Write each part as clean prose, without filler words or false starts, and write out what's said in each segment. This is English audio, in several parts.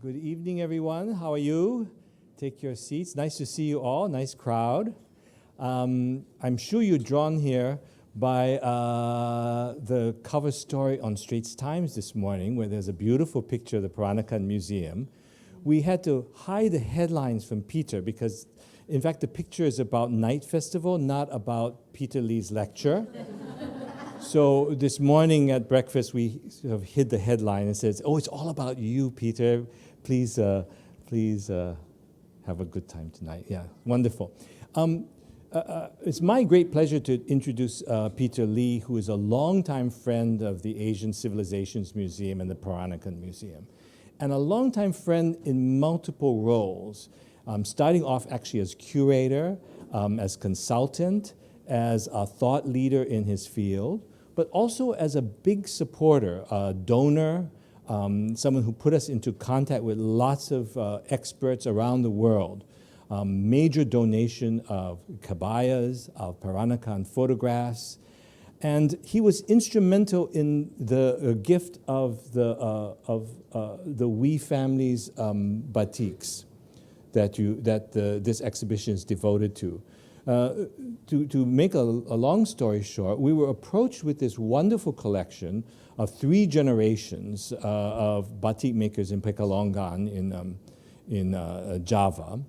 Good evening, everyone. How are you? Take your seats. Nice to see you all. Nice crowd. I'm sure you're drawn here by the cover story on Straits Times this morning, where there's a beautiful picture of the Peranakan Museum. We had to hide the headlines from Peter because, in fact, the picture is about Night Festival, not about Peter Lee's lecture. So this morning at breakfast, we sort of hid the headline and said, "Oh, it's all about you, Peter. Please have a good time tonight." Yeah, wonderful. It's my great pleasure to introduce Peter Lee, who is a longtime friend of the Asian Civilisations Museum and the Peranakan Museum, and a longtime friend in multiple roles, starting off actually as curator, as consultant, as a thought leader in his field, but also as a big supporter, a donor, someone who put us into contact with lots of experts around the world. Major donation of kabayas, of Peranakan photographs, and he was instrumental in the gift of the Wee family's batiks that this exhibition is devoted to. To make a long story short, we were approached with this wonderful collection of 3 generations of batik makers in Pekalongan in Java.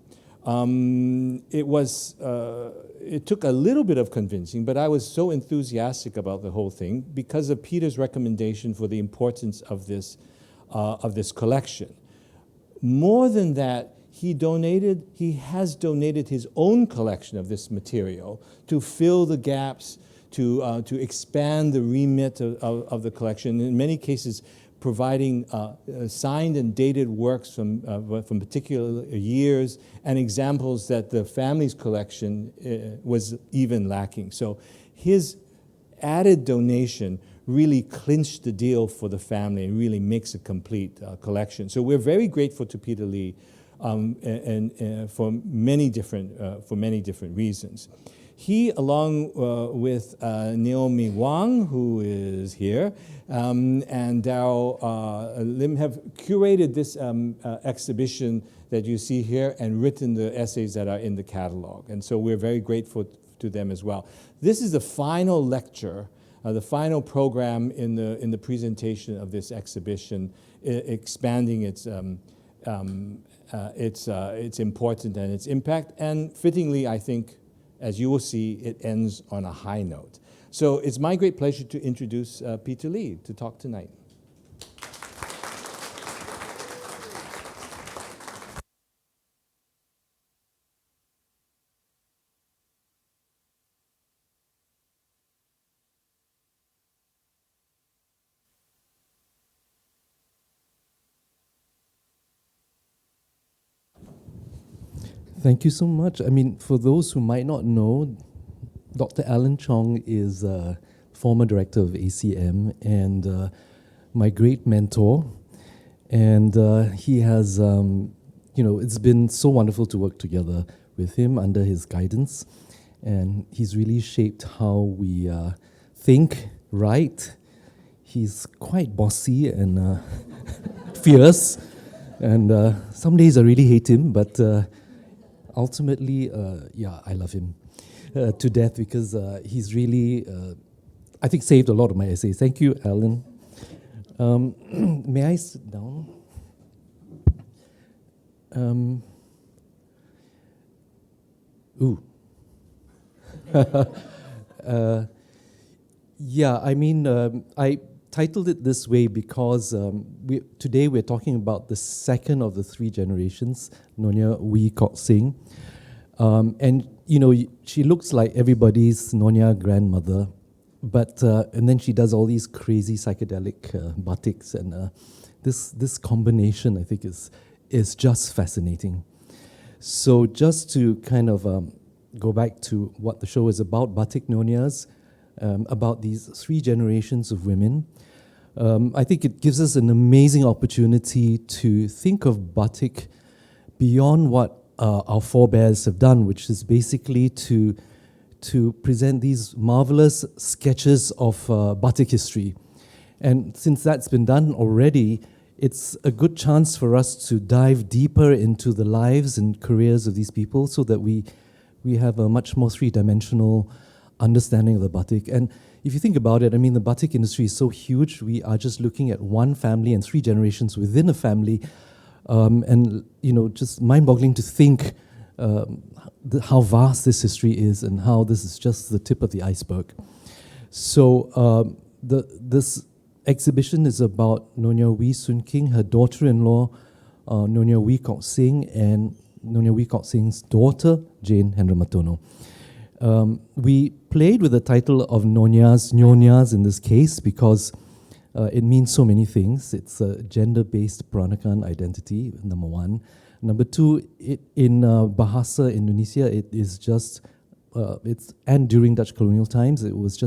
It took a little bit of convincing, but I was so enthusiastic about the whole thing because of Peter's recommendation for the importance of this collection. More than that, he has donated his own collection of this material to fill the gaps, to expand the remit of the collection, in many cases providing signed and dated works from particular years and examples that the family's collection was even lacking. So his added donation really clinched the deal for the family and really makes a complete collection. So we're very grateful to Peter Lee and for many different reasons. He, along with Naomi Wang, who is here, and Darryl Lim, have curated this exhibition that you see here and written the essays that are in the catalog. And so we're very grateful to them as well. This is the final lecture, the final program in the presentation of this exhibition, expanding its importance and its impact, and fittingly, I think, as you will see, it ends on a high note. So it's my great pleasure to introduce Peter Lee to talk tonight. Thank you so much. I mean, for those who might not know, Dr. Alan Chong is a former director of ACM and my great mentor. And he has, it's been so wonderful to work together with him under his guidance. And he's really shaped how we think, write. He's quite bossy and fierce. And some days I really hate him, but ultimately, I love him to death because he's really, I think, saved a lot of my essays. Thank you, Alan. May I sit down? I titled it this way because today we're talking about the second of the 3 generations, Nyonya Oeij Kok Sing. And, she looks like everybody's Nyonya grandmother, but and then she does all these crazy psychedelic batiks, and this combination, I think, is just fascinating. So just to kind of go back to what the show is about, Batik Nyonyas, about these 3 generations of women, I think it gives us an amazing opportunity to think of batik beyond what our forebears have done, which is basically to present these marvelous sketches of batik history. And since that's been done already, it's a good chance for us to dive deeper into the lives and careers of these people so that we have a much more three-dimensional understanding of the batik. And if you think about it, I mean, the batik industry is so huge. We are just looking at one family and 3 generations within a family. And, just mind-boggling to think how vast this history is and how this is just the tip of the iceberg. So this exhibition is about Nyonya Oeij Kok, her daughter-in-law, Nyonya Oeij Kok Sing, and Nyonya Oeij Kok Sing's daughter, Jane Hendramatono. We played with the title of Nyonyas in this case because it means so many things. It's a gender-based Peranakan identity, number one. Number two, in Bahasa Indonesia, it is just, and during Dutch colonial times, it was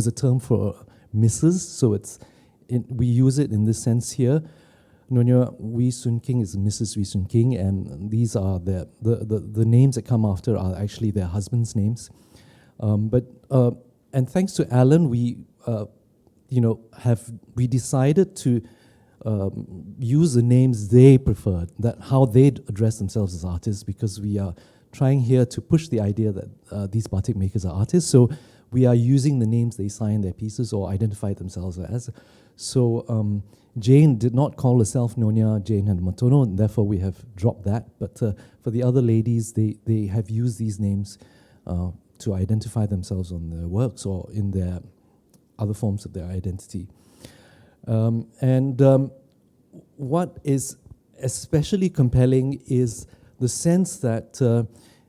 a term for Mrs., so we use it in this sense here. Nyonya Oeij Kok is Mrs. Oeij Kok, and these are the names that come after are actually their husbands' names. And thanks to Alan, we decided to use the names they preferred, that how they'd address themselves as artists, because we are trying here to push the idea that these batik makers are artists. So we are using the names they sign their pieces or identify themselves as. So Jane did not call herself Nyonya Jane Hendramatono, and therefore we have dropped that. But for the other ladies, they have used these names to identify themselves on their works or in their other forms of their identity. What is especially compelling is the sense that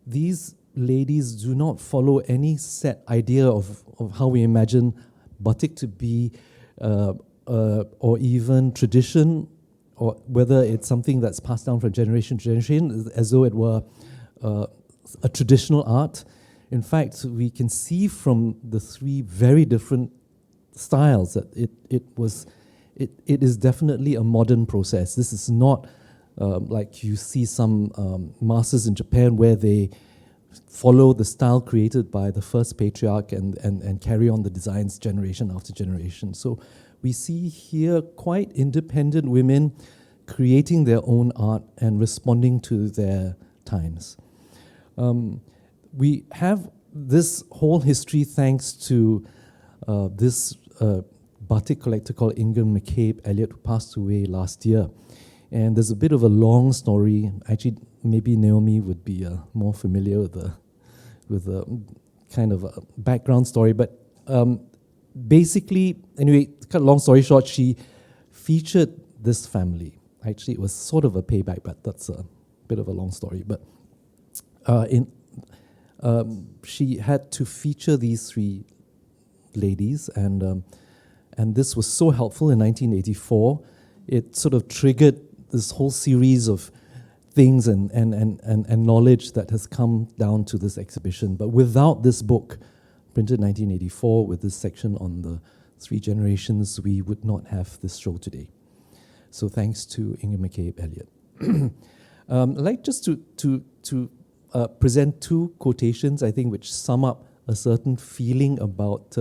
these ladies do not follow any set idea of how we imagine batik to be, or even tradition, or whether it's something that's passed down from generation to generation as though it were a traditional art. In fact, we can see from the 3 very different styles that it is definitely a modern process. This is not like you see some masters in Japan where they follow the style created by the first patriarch and carry on the designs generation after generation. So we see here quite independent women creating their own art and responding to their times. We have this whole history thanks to this batik collector called Ingham McCabe Elliott, who passed away last year. And there's a bit of a long story. Actually, maybe Naomi would be more familiar with the kind of a background story. But basically, anyway, to cut a long story short, she featured this family. Actually, it was sort of a payback, but that's a bit of a long story. But she had to feature these 3 ladies, and this was so helpful in 1984. It sort of triggered this whole series of things and knowledge that has come down to this exhibition. But without this book, printed in 1984, with this section on the 3 generations, we would not have this show today. So thanks to Ingham McCabe Elliott. I'd like just to present 2 quotations, I think, which sum up a certain feeling about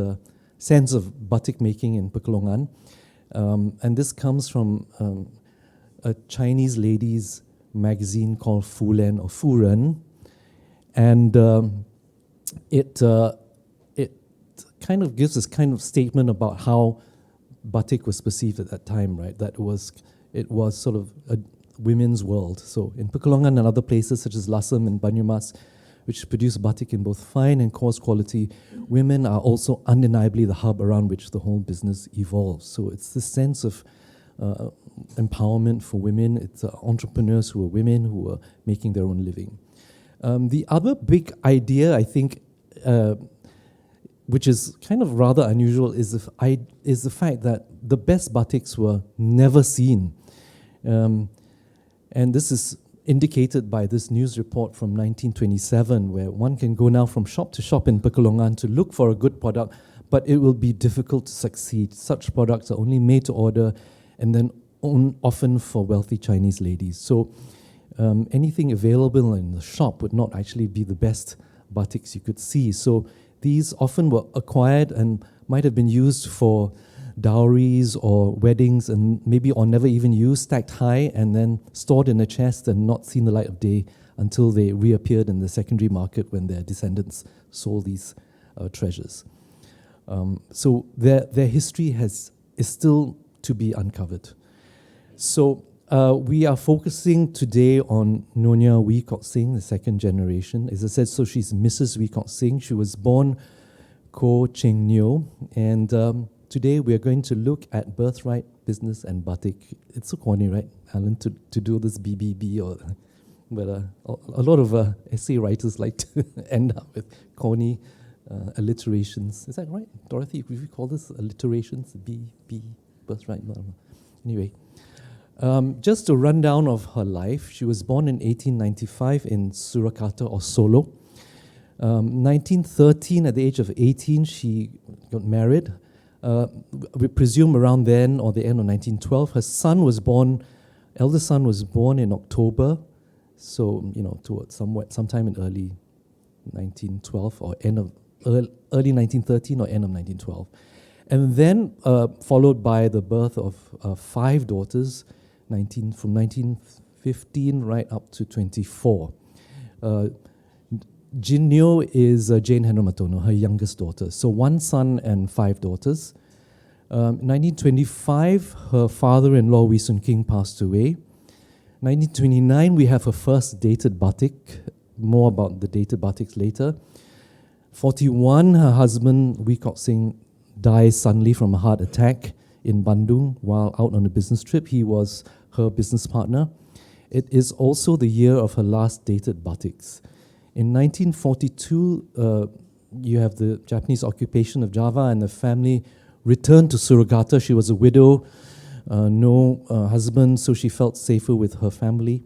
sense of batik making in Pekalongan. And this comes from a Chinese ladies magazine called Fulen or Furen. And it kind of gives this kind of statement about how batik was perceived at that time, right? That it was sort of a women's world. So in Pekalongan and other places such as Lasem and Banyumas, which produce batik in both fine and coarse quality, women are also undeniably the hub around which the whole business evolves. So it's this sense of empowerment for women. It's entrepreneurs who are women who are making their own living. The other big idea, I think, which is kind of rather unusual, is the fact that the best batiks were never seen. And this is indicated by this news report from 1927, where one can go now from shop to shop in Pekalongan to look for a good product, but it will be difficult to succeed. Such products are only made to order and then often for wealthy Chinese ladies. So anything available in the shop would not actually be the best batiks you could see. So these often were acquired and might have been used for dowries or weddings, and maybe or never even used, stacked high and then stored in a chest and not seen the light of day until they reappeared in the secondary market when their descendants sold these treasures. So their history is still to be uncovered. So we are focusing today on Nyonya Oeij Kok Sing, the second generation. As I said, so she's Mrs. Oeij Kok Sing. She was born Ko Cheng Nyo, and today we are going to look at birthright, business, and batik. It's so corny, right, Alan, to do this BBB, but a lot of essay writers like to end up with corny alliterations. Is that right, Dorothy? If we call this alliterations, B, birthright, blah, blah. Anyway, just a rundown of her life. She was born in 1895 in Surakarta or Solo. 1913, at the age of 18, she got married. We presume around then or the end of 1912. Her son was born, eldest son was born in October, so towards sometime in early 1912 or early 1913 or end of 1912. And then followed by the birth of 5 daughters, from 1915 right up to 24. Jinnyo is Jane Henramatono, her youngest daughter. So 1 son and 5 daughters. 1925, her father-in-law, Wee Soon King, passed away. 1929, we have her first dated batik. More about the dated batiks later. 41, her husband, Oeij Kok Sing, dies suddenly from a heart attack in Bandung while out on a business trip. He was her business partner. It is also the year of her last dated batiks. In 1942, you have the Japanese occupation of Java, and the family returned to Surakarta. She was a widow, no husband, so she felt safer with her family.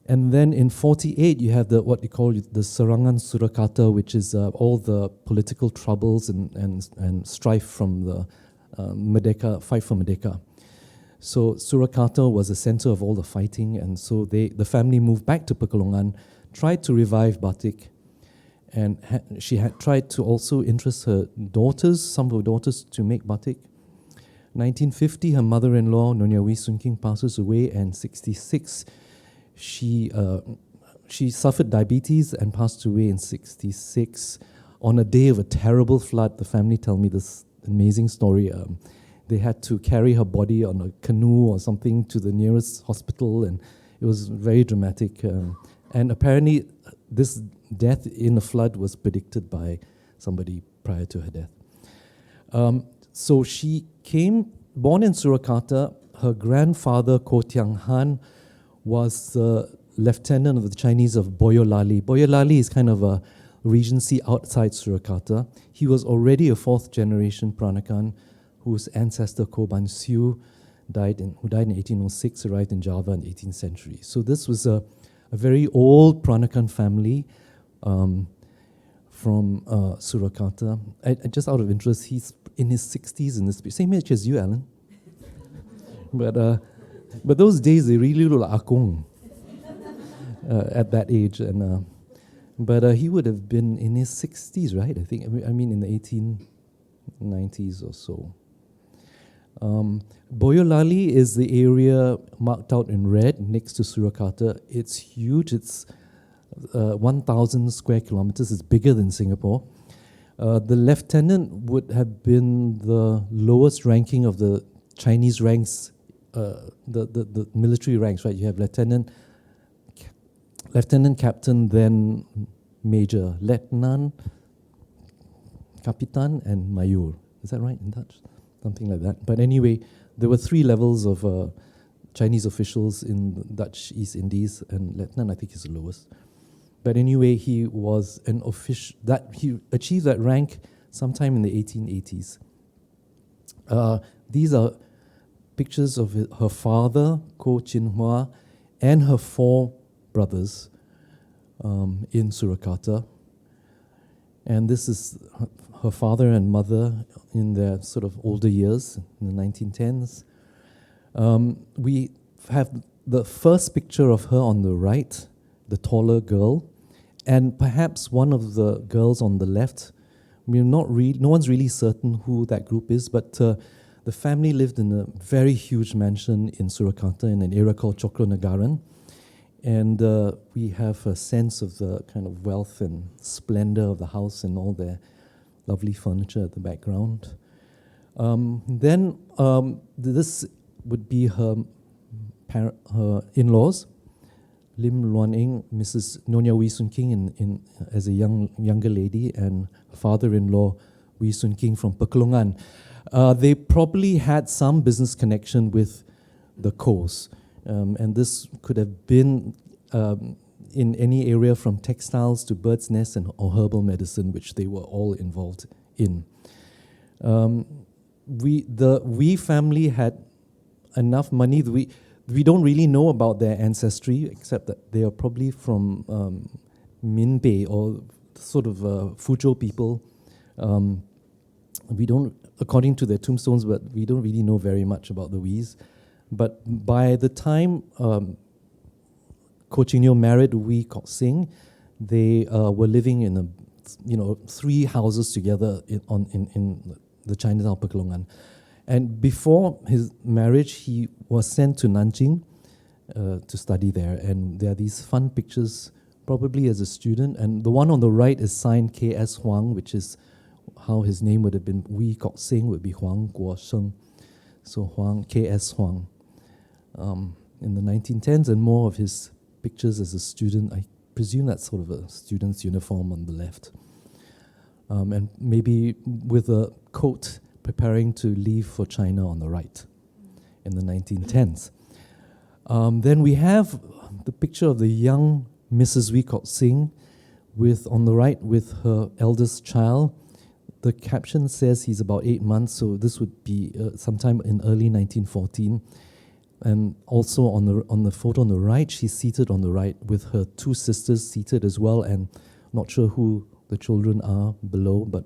And then in 48, you have what they call the Serangan Surakarta, which is all the political troubles and strife from the fight for Merdeka. So Surakarta was the center of all the fighting, and so the family moved back to Pekalongan, tried to revive batik, and she had tried to also interest some of her daughters to make batik. 1950, her mother-in-law, Nyonya Wee Soon King, passes away, and 66, she suffered diabetes and passed away in 66 on a day of a terrible flood. The family tell me this amazing story. They had to carry her body on a canoe or something to the nearest hospital, and it was very dramatic. And apparently, this death in a flood was predicted by somebody prior to her death. So she born in Surakarta. Her grandfather, Ko Tiang Han, was the lieutenant of the Chinese of Boyolali. Boyolali is kind of a regency outside Surakarta. He was already a 4th generation Peranakan whose ancestor Ko Ban Siu who died in 1806, arrived in Java in the 18th century. So this was a very old Peranakan family from Surakarta. Just out of interest, he's in his 60s in this, same age as you, Alan. But those days, they really look like Akong at that age. But he would have been in his 60s, right? I think. I mean, in the 1890s or so. Boyolali is the area marked out in red next to Surakarta. It's huge. It's 1,000 square kilometers. It's bigger than Singapore. The lieutenant would have been the lowest ranking of the Chinese ranks, the military ranks, right? You have lieutenant, captain, then major, lieutenant, kapitan, and mayor. Is that right in Dutch? Something like that. But anyway, there were 3 levels of Chinese officials in the Dutch East Indies, and lieutenant, I think, is the lowest. But anyway, he was an official. He achieved that rank sometime in the 1880s. These are pictures of her father, Ko Chin Hua, and her 4 brothers in Surakarta. And this is her father and mother in their sort of older years, in the 1910s. We have the first picture of her on the right, the taller girl, and perhaps one of the girls on the left. No one's really certain who that group is, but the The family lived in a very huge mansion in Surakarta in an area called Cokronagaran. And we have a sense of the kind of wealth and splendor of the house and all their lovely furniture at the background. Then this would be her in-laws, Lim Luan Eng, Mrs. Nyonya Oeij Kok Sing as a younger lady, and father-in-law Oeij Kok Sing from Pekalongan. They probably had some business connection with the coast, and this could have been in any area from textiles to bird's nests or herbal medicine, which they were all involved in. The Oeij family had enough money. We don't really know about their ancestry, except that they are probably from Minbei or sort of Fuzhou people. We don't, according to their tombstones, but we don't really know very much about the Oeijs. But by the time Ko Ching Nio married Oeij Kok Sing, they were living in 3 houses together in the Chinatown Pekalongan. And before his marriage, he was sent to Nanjing to study there. And there are these fun pictures, probably as a student. And the one on the right is signed K.S. Huang, which is how his name would have been. Oeij Kok Sing would be Huang Guo Sheng. So Huang, K.S. Huang. In the 1910s, and more of his pictures as a student. I presume that's sort of a student's uniform on the left. And maybe with a coat preparing to leave for China on the right in the 1910s. Then we have the picture of the young Mrs. Oeij Kok Sing on the right with her eldest child. The caption says he's about 8 months, so this would be sometime in early 1914. And also on the photo on the right, she's seated on the right with her 2 sisters seated as well, and not sure who the children are below, but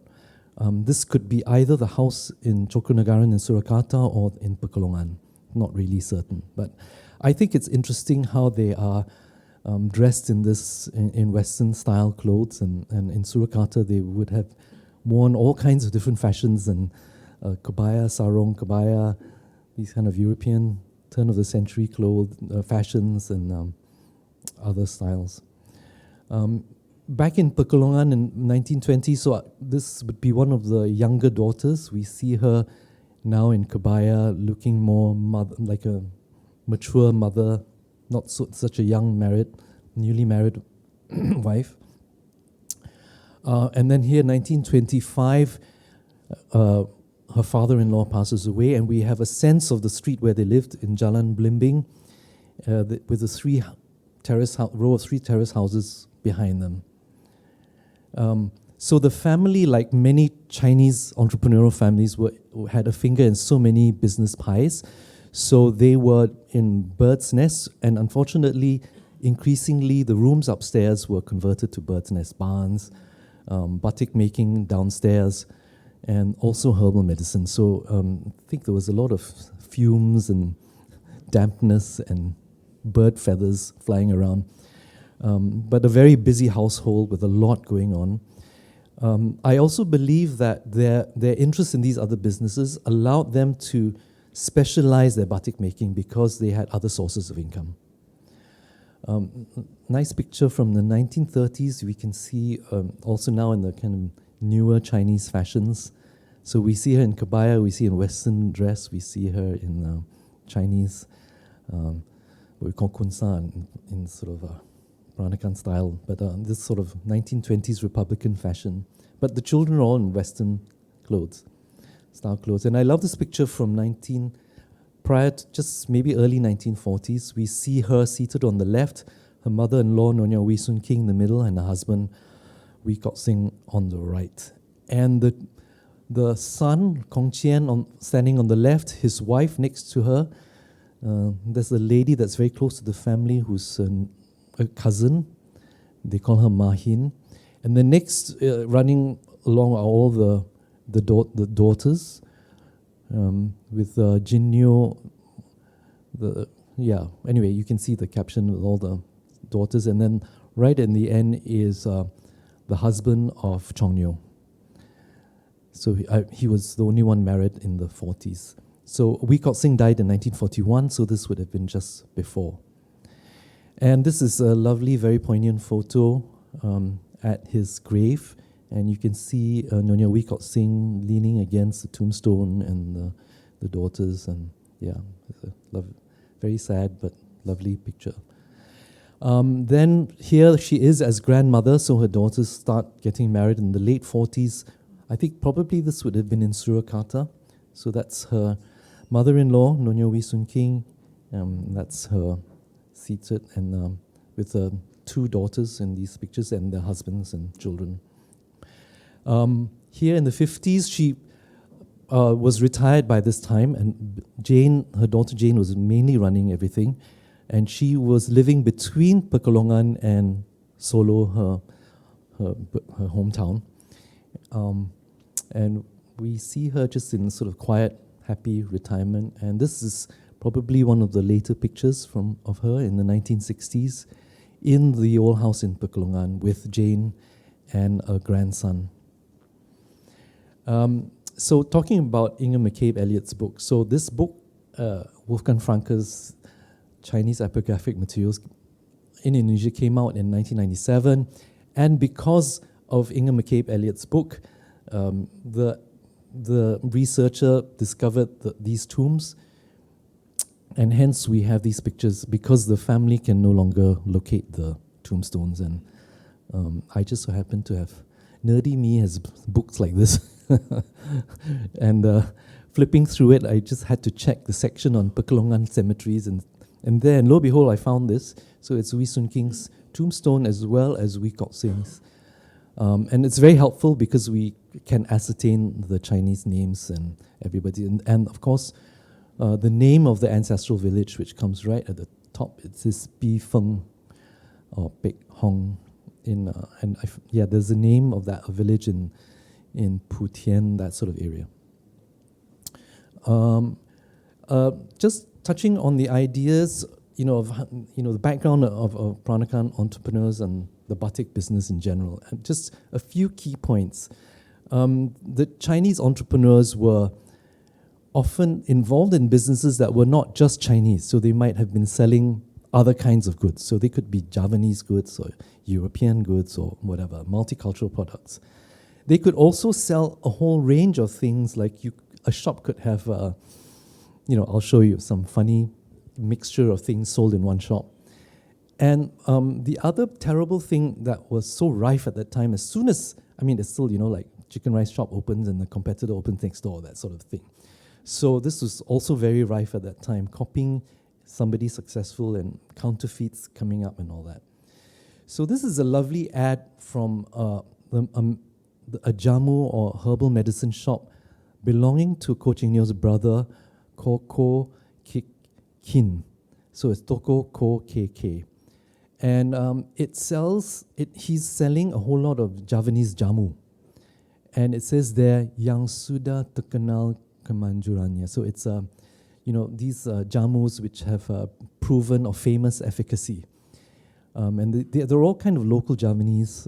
this could be either the house in Cokronagaran in Surakarta or in Pekalongan. Not really certain. But I think it's interesting how they are dressed in Western style clothes, and in Surakarta they would have worn all kinds of different fashions, and kabaya, sarong, kabaya, these kind of European turn of the century fashions and other styles. Back in Pekalongan in 1920, so this would be one of the younger daughters. We see her now in kabaya, looking more like a mature mother, not such a young newly married wife. And then here, 1925, her father-in-law passes away, and we have a sense of the street where they lived in Jalan Blimbing, with a row of 3 terrace houses behind them. So the family, like many Chinese entrepreneurial families, had a finger in so many business pies. So they were in birds' nests, and unfortunately, increasingly, the rooms upstairs were converted to birds' nest barns, batik making downstairs, and also herbal medicine. So I think there was a lot of fumes and dampness and bird feathers flying around. But a very busy household with a lot going on. I also believe that their interest in these other businesses allowed them to specialize their batik making because they had other sources of income. Nice picture from the 1930s. We can see also now in the kind of newer Chinese fashions. So we see her in kabaya, we see in Western dress, we see her in Chinese, what we call kunsa in sort of Peranakan style, but this sort of 1920s Republican fashion. But the children are all in Western style clothes. And I love this picture from prior to just maybe early 1940s. We see her seated on the left, her mother-in-law, Nyonya Oeij Kok Sing, in the middle, and her husband, Oeij Kok Sing, on the right. And the son, Kong Chien, standing on the left, his wife next to her. There's a lady that's very close to the family who's a cousin. They call her Mahin. And the next running along are all the daughters, with Jinnyo. Anyway, you can see the caption with all the daughters. And then right in the end is the husband of Chong Nyo. So he was the only one married in the 40s. So Oeij Kok Sing died in 1941, so this would have been just before. And this is a lovely, very poignant photo at his grave. And you can see Nyonya Oeij Kok Sing leaning against the tombstone and the daughters. And yeah, it's a very sad but lovely picture. Then here she is as grandmother, so her daughters start getting married in the late 40s. I think probably this would have been in Surakarta. So that's her mother-in-law, Nyonya Wee Soon King. That's her seated and with two daughters in these pictures and their husbands and children. Here in the 50s, she was retired by this time, and Jane, her daughter Jane, was mainly running everything. And she was living between Pekalongan and Solo, her hometown. And we see her just in sort of quiet, happy retirement. And this is probably one of the later pictures of her in the 1960s in the old house in Pekalongan with Jane and a grandson. So talking about Inger McCabe Elliott's book. So this book, Wolfgang Franke's Chinese epigraphic materials in Indonesia, came out in 1997. And because of Inger McCabe Elliott's book, the researcher discovered these tombs, and hence we have these pictures because the family can no longer locate the tombstones. And I just so happen to have, nerdy me has books like this. And flipping through it, I just had to check the section on Pekalongan cemeteries, and then, lo and behold, I found this. So it's Wee Soon King's tombstone as well as Oeij Kok Sing's. And it's very helpful because we can ascertain the Chinese names and everybody. And of course, the name of the ancestral village, which comes right at the top, it says Pi Feng or Pek Hong. There's the name of that village in Putian, that sort of area. Just touching on the ideas, the background of Peranakan entrepreneurs and the batik business in general, and just a few key points. The Chinese entrepreneurs were often involved in businesses that were not just Chinese, so they might have been selling other kinds of goods. So they could be Javanese goods or European goods or whatever, multicultural products. They could also sell a whole range of things, like a shop could have, I'll show you some funny mixture of things sold in one shop. And the other terrible thing that was so rife at that time, as soon as, it's still, like chicken rice shop opens and the competitor opens next door, that sort of thing. So this was also very rife at that time, copying somebody successful and counterfeits coming up and all that. So this is a lovely ad from a jamu or herbal medicine shop belonging to Ko Ching Nio's brother, Ko Kin. So it's Toko Ko KK. And he's selling a whole lot of Javanese jamu. And it says there, yang sudah terkenal kemanjurannya. So it's, these jamus which have proven or famous efficacy. And they're all kind of local Javanese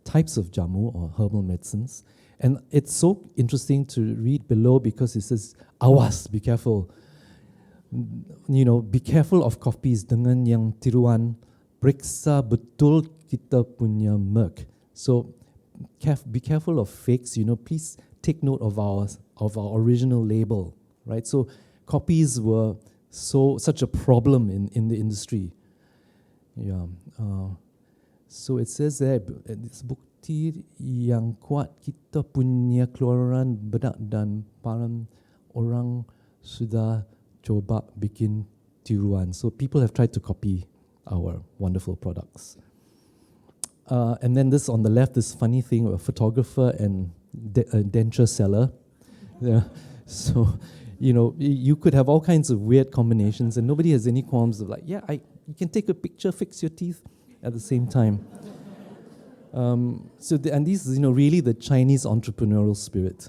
types of jamu or herbal medicines. And it's so interesting to read below because it says, awas, be careful. Be careful of copies dengan yang tiruan, periksa betul kita punya merk. So be careful of fakes, please take note of our original label, right? So copies were such a problem in the industry. Yeah. So it says there, it's bukti yang kuat kita punya keluaran bedak dan param orang sudah coba bikin tiruan. So people have tried to copy our wonderful products. And then this on the left, this funny thing, a photographer and a denture seller. Yeah. So, you could have all kinds of weird combinations and nobody has any qualms of like, you can take a picture, fix your teeth at the same time. And this is, really the Chinese entrepreneurial spirit.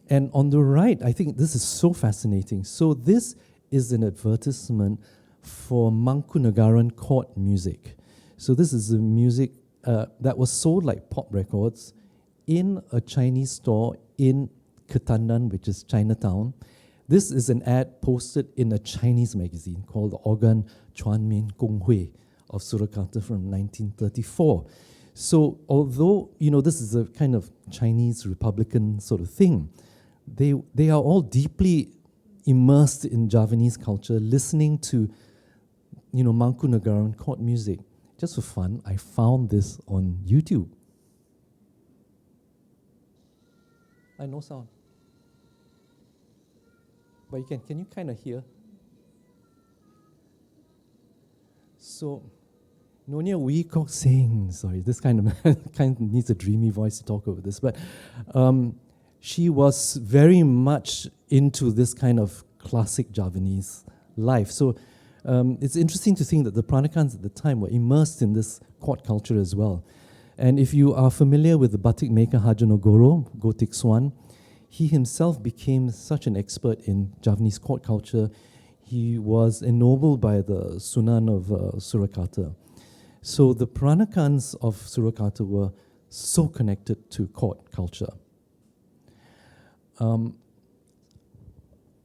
And on the right, I think this is so fascinating. So this is an advertisement for Mangkunagaran court music. So this is the music that was sold like pop records in a Chinese store in Ketandan, which is Chinatown. This is an ad posted in a Chinese magazine called the Organ Chuanmin Gonghui of Surakarta from 1934. So although, this is a kind of Chinese Republican sort of thing, they are all deeply immersed in Javanese culture, listening to, Mangku Nagaran court music. Just for fun, I found this on YouTube. No sound. But can you kind of hear? So, Nyonya Oeij Kok Sing, sorry, this kind of needs a dreamy voice to talk over this, but she was very much into this kind of classic Javanese life. So it's interesting to think that the Peranakans at the time were immersed in this court culture as well. And if you are familiar with the batik maker Hajanogoro, Gotik Swan, he himself became such an expert in Javanese court culture. He was ennobled by the Sunan of Surakarta. So the Peranakans of Surakarta were so connected to court culture.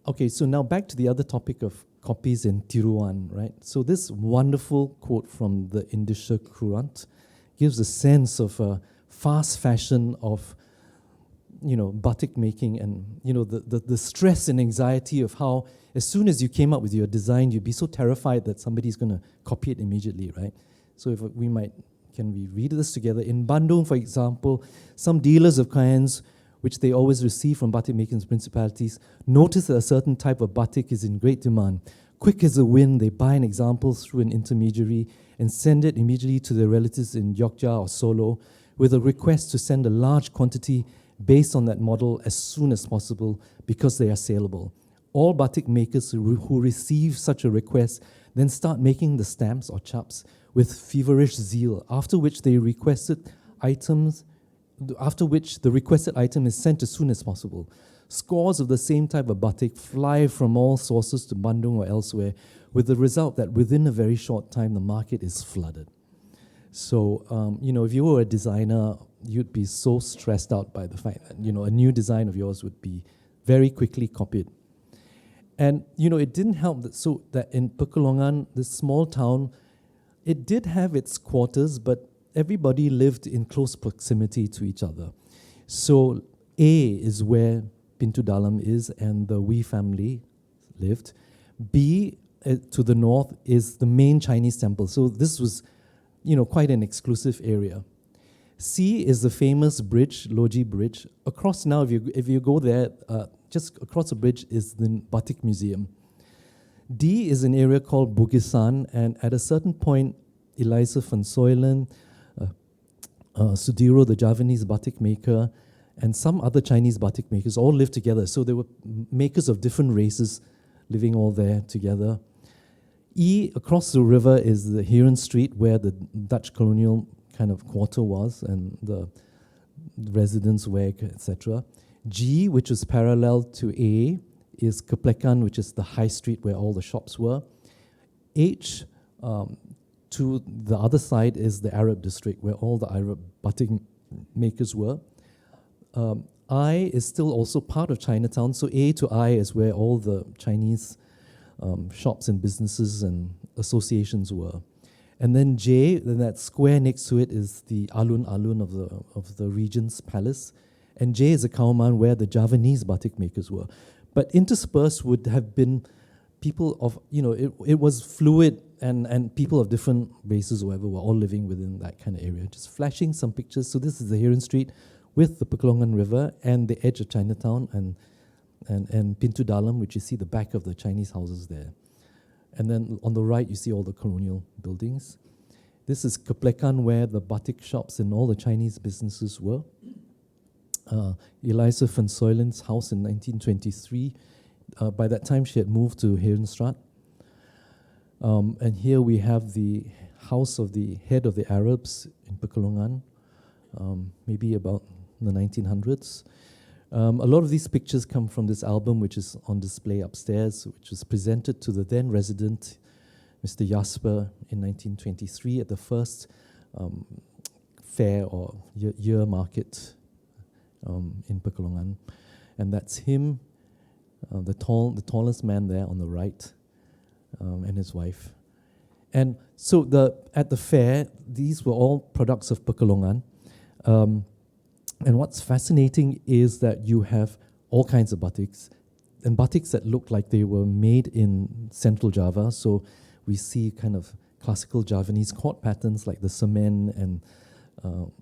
Okay, so now back to the other topic of copies in Tiruan, right? So this wonderful quote from the Indische Courant gives a sense of fast fashion of, batik making and, the stress and anxiety of how as soon as you came up with your design, you'd be so terrified that somebody's going to copy it immediately, right? So if can we read this together? In Bandung, for example, some dealers of crayons, which they always receive from batik making principalities, notice that a certain type of batik is in great demand. Quick as a wind, they buy an example through an intermediary and send it immediately to their relatives in Jogja or Solo with a request to send a large quantity based on that model as soon as possible because they are saleable. All batik makers who receive such a request then start making the stamps or chaps with feverish zeal, after which the requested item is sent as soon as possible. Scores of the same type of batik fly from all sources to Bandung or elsewhere, with the result that within a very short time the market is flooded. So, if you were a designer, you'd be so stressed out by the fact that, a new design of yours would be very quickly copied. And, it didn't help that in Pekalongan, this small town, it did have its quarters, but everybody lived in close proximity to each other. So A is where Pintu Dalam is and the Wee family lived. B, to the north, is the main Chinese temple. So this was, quite an exclusive area. C is the famous bridge, Loji Bridge. Across now, if you go there, just across the bridge is the Batik Museum. D is an area called Bugisan, and at a certain point, Eliza van Soylen, Sudiro, the Javanese batik maker, and some other Chinese batik makers all lived together. So there were makers of different races living all there together. E, across the river, is the Heron Street, where the Dutch colonial kind of quarter was, and the residence weg, etc. G, which is parallel to A, is Keplekan, which is the high street where all the shops were. H, to the other side, is the Arab district, where all the Arab batik makers were. I is still also part of Chinatown, so A to I is where all the Chinese shops and businesses and associations were. And then J, then that square next to it, is the alun-alun of the Regent's Palace. And J is a Kauman where the Javanese batik makers were. But interspersed would have been people of, it was fluid, and people of different races or whatever were all living within that kind of area. Just flashing some pictures. So this is the Heron Street with the Pekalongan River and the edge of Chinatown and Pintu Dalam, which you see the back of the Chinese houses there. And then on the right, you see all the colonial buildings. This is Keplekan, where the batik shops and all the Chinese businesses were. Eliza van Soylen's house in 1923. By that time, she had moved to Herenstraat. And here we have the house of the head of the Arabs in Pekalongan, maybe about the 1900s. A lot of these pictures come from this album, which is on display upstairs, which was presented to the then resident, Mr. Jasper, in 1923 at the first fair or year market in Pekalongan. And that's him the tallest man there on the right, and his wife. And so at the fair, these were all products of Pekalongan. And what's fascinating is that you have all kinds of batiks, and batiks that look like they were made in Central Java. So we see kind of classical Javanese court patterns like the semen and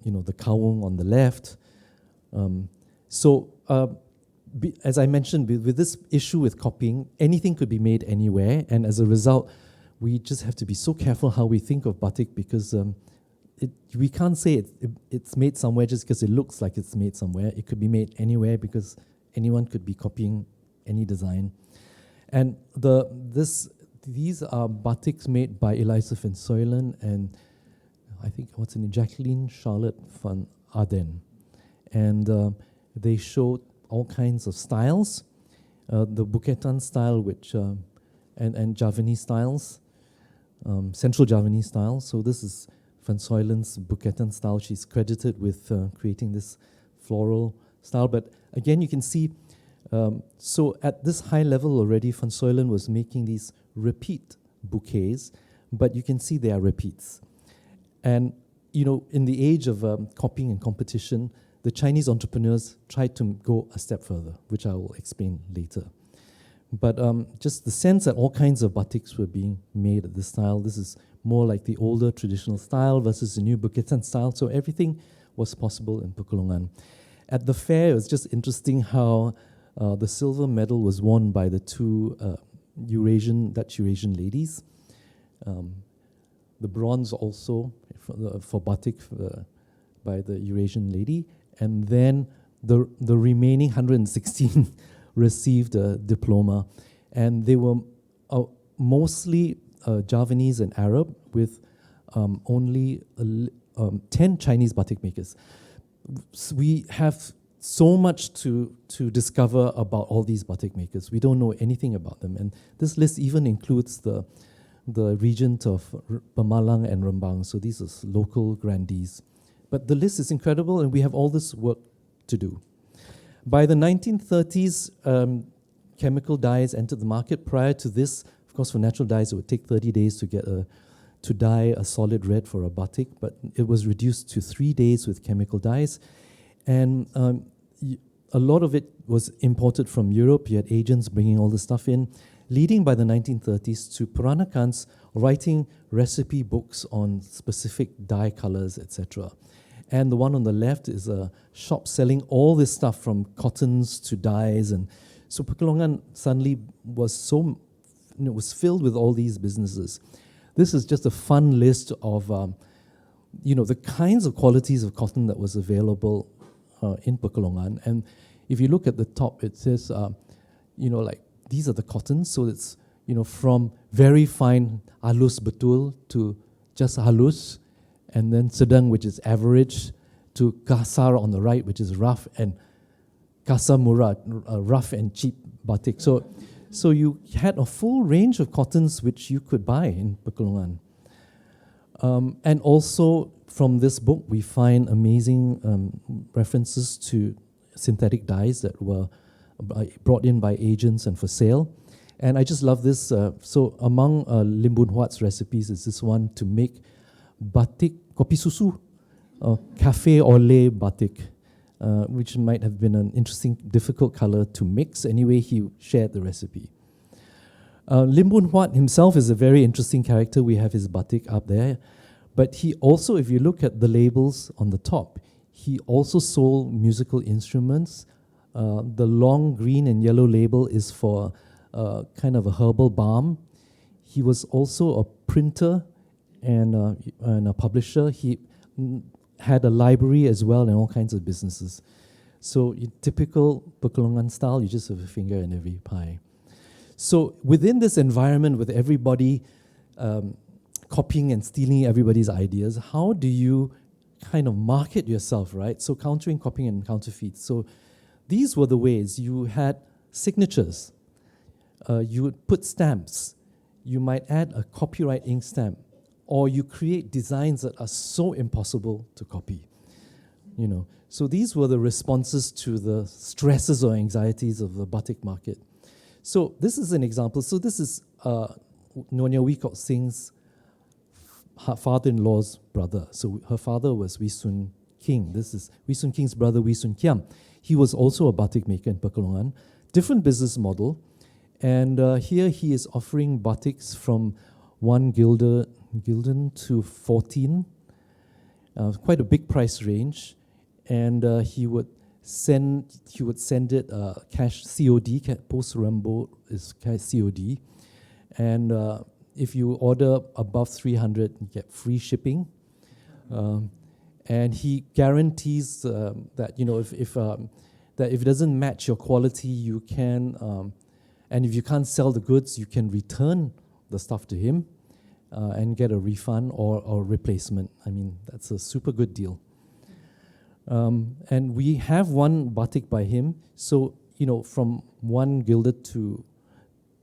the kawung on the left. As I mentioned, with this issue with copying, anything could be made anywhere, and as a result, we just have to be so careful how we think of batik, because we can't say it's made somewhere just because it looks like it's made somewhere. It could be made anywhere because anyone could be copying any design. And these are batiks made by Eliza van Soylen and I think Jacqueline Charlotte van Arden. And they showed all kinds of styles, the Buketan style, and Javanese styles, Central Javanese styles. So this is Van Soylen's Buketan style. She's credited with creating this floral style. But again, you can see, so at this high level already, Van Soylen was making these repeat bouquets, but you can see they are repeats. And, in the age of copying and competition, the Chinese entrepreneurs tried to go a step further, which I will explain later. But just the sense that all kinds of batiks were being made at this style. This is more like the older traditional style versus the new Buketan style. So everything was possible in Pekalongan. At the fair, it was just interesting how the silver medal was won by the two Dutch Eurasian ladies. The bronze also for batik by the Eurasian lady. And then the remaining 116 received a diploma. And they were mostly Javanese and Arab, with only 10 Chinese batik makers. We have so much to discover about all these batik makers. We don't know anything about them. And this list even includes the region of Pemalang and Rembang. So these are local grandees. But the list is incredible, and we have all this work to do. By the 1930s, chemical dyes entered the market. Prior to this, of course, for natural dyes, it would take 30 days to dye a solid red for a batik, but it was reduced to 3 days with chemical dyes. And a lot of it was imported from Europe. You had agents bringing all this stuff in, leading by the 1930s to Peranakans writing recipe books on specific dye colors, etc. And the one on the left is a shop selling all this stuff from cottons to dyes. And so Pekalongan suddenly was was filled with all these businesses. This is just a fun list of, the kinds of qualities of cotton that was available in Pekalongan. And if you look at the top, it says, these are the cottons. So it's, from very fine halus betul to just halus, and then sedang, which is average, to kasar on the right, which is rough, and kasar murah, rough and cheap batik. So you had a full range of cottons which you could buy in Pekalongan. And also from this book, we find amazing references to synthetic dyes that were brought in by agents and for sale. And I just love this. So among Lim Boon Huat's recipes is this one to make batik kopi susu, cafe au lait batik, which might have been an interesting, difficult color to mix. Anyway, he shared the recipe. Lim Boon Huat himself is a very interesting character. We have his batik up there. But he also, if you look at the labels on the top, he also sold musical instruments. The long green and yellow label is for kind of a herbal balm. He was also a printer and a publisher. He had a library as well and all kinds of businesses. So in typical Pekalongan style, you just have a finger in every pie. So within this environment with everybody copying and stealing everybody's ideas, how do you kind of market yourself, right? So countering copying and counterfeit. So these were the ways. You had signatures. You would put stamps. You might add a copyright ink stamp, or you create designs that are so impossible to copy. So these were the responses to the stresses or anxieties of the batik market. So this is an example. So this is Nyonya Oeij Kok Sing's father-in-law's brother. So her father was Wee Soon King. This is Wee Soon King's brother, Wee Soon Kiam. He was also a batik maker in Pekalongan. Different business model. And here he is offering batiks from 1 gulden to 14. Quite a big price range. And he would send it cash COD, post Rambo is cash COD. And if you order above 300, you get free shipping. And he guarantees that, you know, that if it doesn't match your quality, you can, and if you can't sell the goods, you can return the stuff to him and get a refund or replacement. I mean, that's a super good deal. And we have one batik by him. So, you know, from 1 gilded to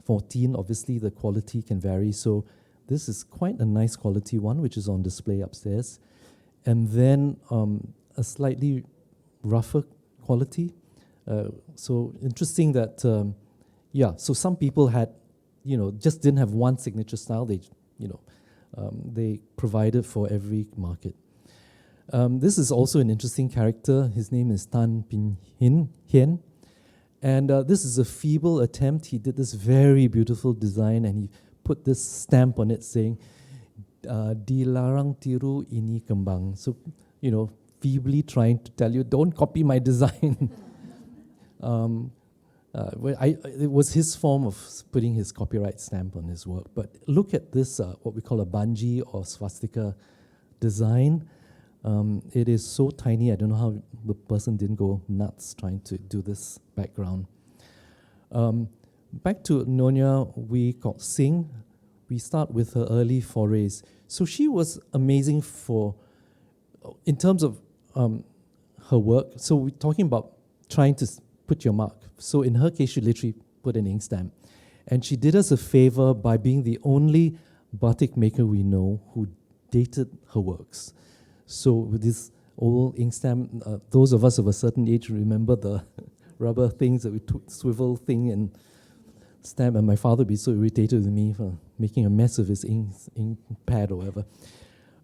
14, obviously the quality can vary. So this is quite a nice quality one, which is on display upstairs. And then a slightly rougher quality. So interesting that, so some people had, you know, just didn't have one signature style. They, you know, they provided for every market. This is also an interesting character. His name is Tan Pin Hien. And this is a feeble attempt. He did this very beautiful design and he put this stamp on it saying, Dilarang tiru ini kembang. So, you know, feebly trying to tell you, don't copy my design. It was his form of putting his copyright stamp on his work. But look at this, what we call a banji or swastika design. It is so tiny, I don't know how the person didn't go nuts trying to do this background. Back to Nyonya Oeij Kok Sing, we start with her early forays. So she was amazing in terms of her work. So we're talking about trying to put your mark. So in her case, she literally put an ink stamp. And she did us a favor by being the only batik maker we know who dated her works. So with this old ink stamp, those of us of a certain age remember the rubber things that we took, swivel thing and stamp, and my father would be so irritated with me for making a mess of his ink pad or whatever.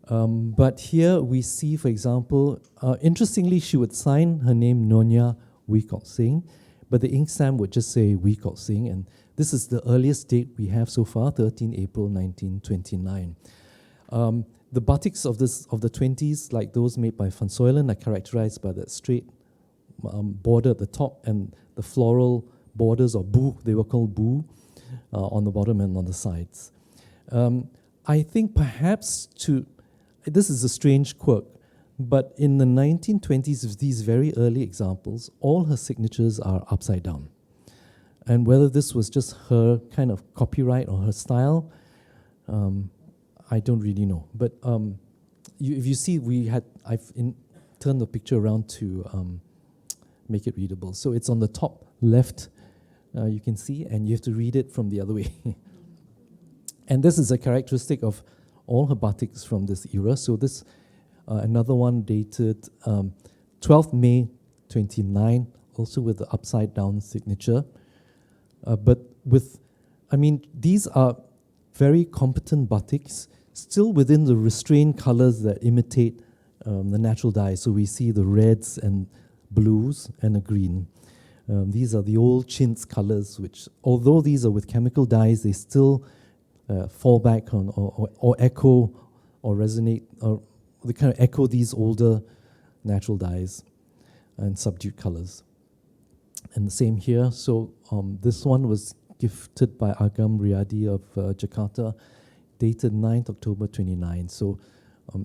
But here we see, for example, interestingly, she would sign her name Nyonya Oeij Kok Sing, but the ink stamp would just say Oeij Kok Sing, and this is the earliest date we have so far, 13 April 1929. The batiks of the 20s, like those made by Van Soilen, are characterized by that straight border at the top and the floral borders, or bu, they were called bu, on the bottom and on the sides. I think perhaps this is a strange quirk, but in the 1920s, with these very early examples, all her signatures are upside down. And whether this was just her kind of copyright or her style, I don't really know. But if you see, I've turned the picture around to make it readable. So it's on the top left, you can see, and you have to read it from the other way. And this is a characteristic of all her batiks from this era. So this, another one dated 12th May 29, also with the upside down signature. But these are very competent batiks, still within the restrained colors that imitate the natural dye. So we see the reds and blues and a green. These are the old chintz colors, which, although these are with chemical dyes, they still fall back on or echo or resonate, or they kind of echo these older natural dyes and subdued colors. And the same here. So this one was gifted by Agam Riyadi of Jakarta, dated 9th October 29. So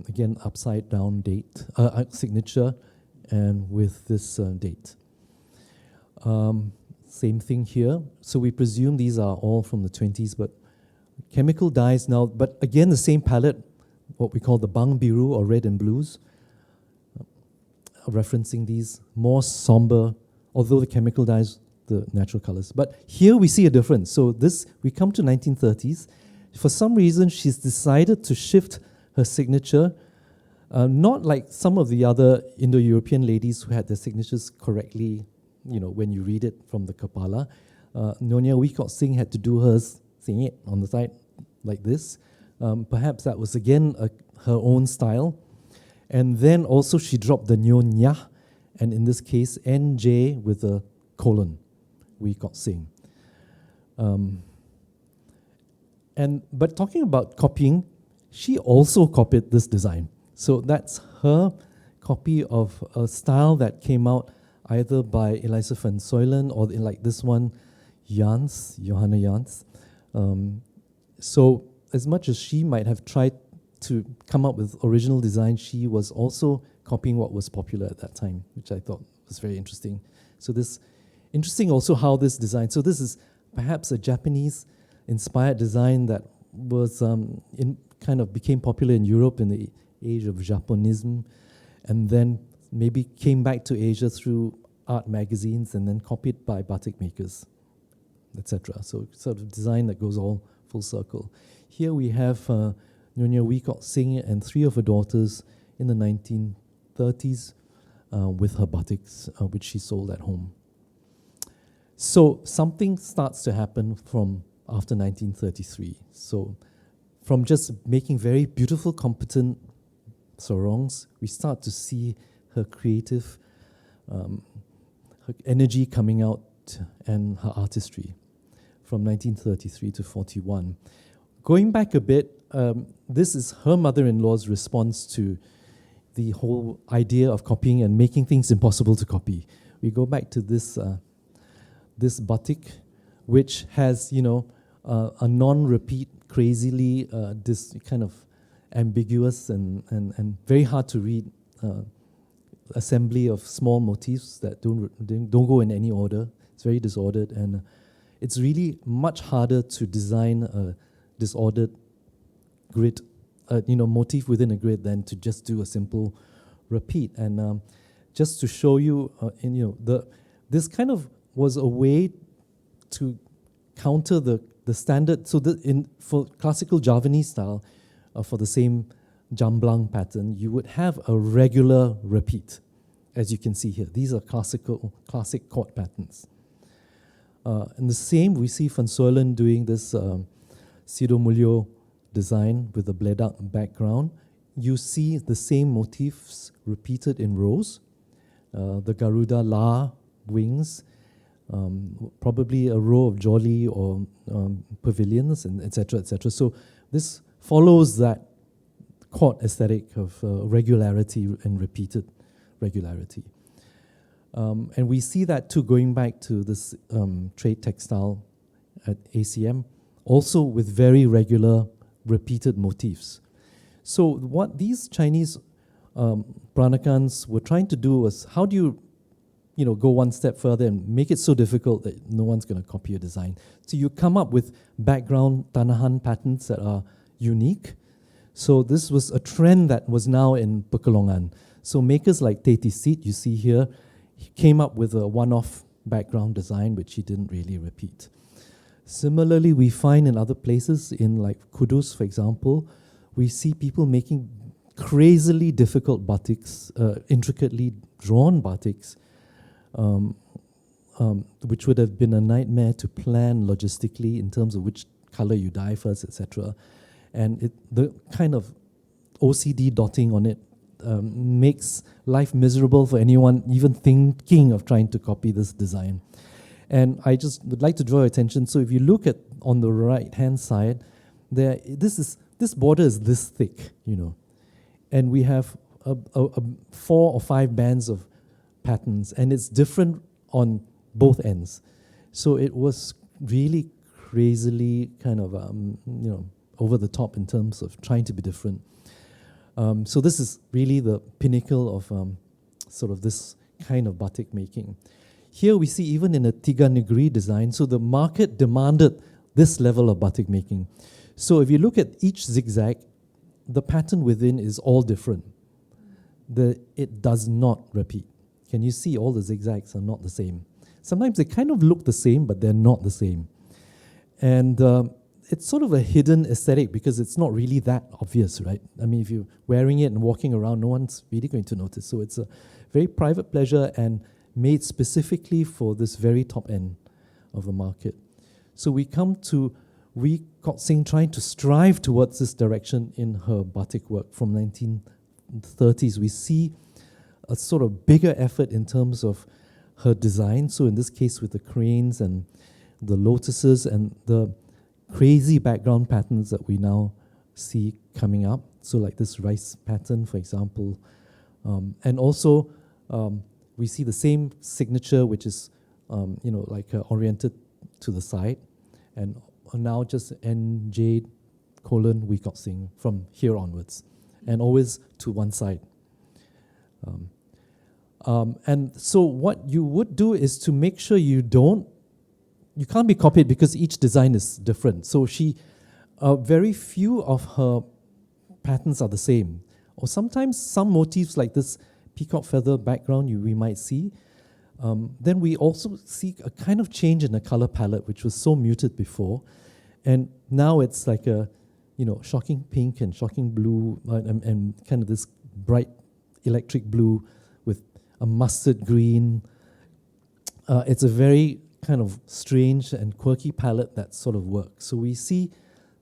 again, upside down date, signature, and with this date. Same thing here. So we presume these are all from the 20s, but chemical dyes now, but again, the same palette, what we call the Bang Biru or red and blues, referencing these more somber, although the chemical dyes, the natural colors. But here we see a difference. So we come to 1930s. For some reason, she's decided to shift her signature, not like some of the other Indo-European ladies who had their signatures correctly, when you read it from the Kapala. Nyonya Oeij Kok Sing had to do hers, sing it on the side like this. Perhaps that was again her own style. And then also she dropped the Nyonya, and in this case NJ with a colon, Oeij Kok Sing. But talking about copying, she also copied this design. So that's her copy of a style that came out either by Eliza van Soylen or in like this one, Johanna Jans. So as much as she might have tried to come up with original design, she was also copying what was popular at that time, which I thought was very interesting. So this interesting also how this design, so this is perhaps a Japanese inspired design that was kind of became popular in Europe in the age of Japonism, and then maybe came back to Asia through art magazines and then copied by batik makers, etc. So sort of design that goes all full circle. Here we have Nyonya Oeij Kok Sing and three of her daughters in the 1930s with her batiks, which she sold at home. So something starts to happen from after 1933. So from just making very beautiful, competent sarongs, we start to see her creative, her energy coming out and her artistry from 1933 to 41. Going back a bit, this is her mother-in-law's response to the whole idea of copying and making things impossible to copy. We go back to this this batik, which has, you know, a non-repeat, crazily this kind of ambiguous and very hard to read assembly of small motifs that don't go in any order. It's very disordered, and it's really much harder to design a disordered grid, motif within a grid than to just do a simple repeat. And just to show you, this kind of was a way to counter the standard. So for classical Javanese style, for the same jamblang pattern, you would have a regular repeat, as you can see here. These are classic chord patterns. And the same, we see Van Soylen doing this Sido Mulyo design with a bledak background. You see the same motifs repeated in rows. The Garuda La wings, probably a row of jolly or pavilions, and etc., etc. So this follows that chord aesthetic of regularity and repeated regularity. And we see that too going back to this trade textile at ACM, also with very regular repeated motifs. So what these Chinese Peranakans were trying to do was, how do you go one step further and make it so difficult that no one's going to copy your design? So you come up with background tanahan patterns that are unique. So this was a trend that was now in Pekalongan. So makers like Teti Seat, you see here, he came up with a one-off background design which he didn't really repeat. Similarly, we find in other places, in like Kudus, for example, we see people making crazily difficult batiks, intricately drawn batiks, which would have been a nightmare to plan logistically in terms of which color you dye first, etc. And the kind of OCD dotting on it makes life miserable for anyone even thinking of trying to copy this design. And I just would like to draw your attention. So if you look at on the right-hand side, this border is this thick, and we have 4 or 5 bands of patterns, and it's different on both ends. So it was really crazily kind of over the top in terms of trying to be different. So this is really the pinnacle of sort of this kind of batik making. Here we see even in a Tiga Negeri design, so the market demanded this level of batik making. So if you look at each zigzag, the pattern within is all different. It does not repeat. Can you see all the zigzags are not the same? Sometimes they kind of look the same, but they're not the same. And it's sort of a hidden aesthetic because it's not really that obvious, right? I mean, if you're wearing it and walking around, no one's really going to notice. So it's a very private pleasure and made specifically for this very top end of the market. So we come to Oeij Kok Sing trying to strive towards this direction in her batik work from 1930s. We see a sort of bigger effort in terms of her design. So in this case with the cranes and the lotuses and the crazy background patterns that we now see coming up. So like this rice pattern, for example. And also we see the same signature, which is oriented to the side. And now just NJ : Oeij Kok Sing from here onwards. And always to one side. And so what you would do is to make sure you can't be copied because each design is different. So very few of her patterns are the same. Or sometimes some motifs like this peacock feather background we might see. Then we also see a kind of change in the color palette, which was so muted before. And now it's like a, shocking pink and shocking blue and kind of this bright electric blue with a mustard green. It's a very kind of strange and quirky palette that sort of works. So we see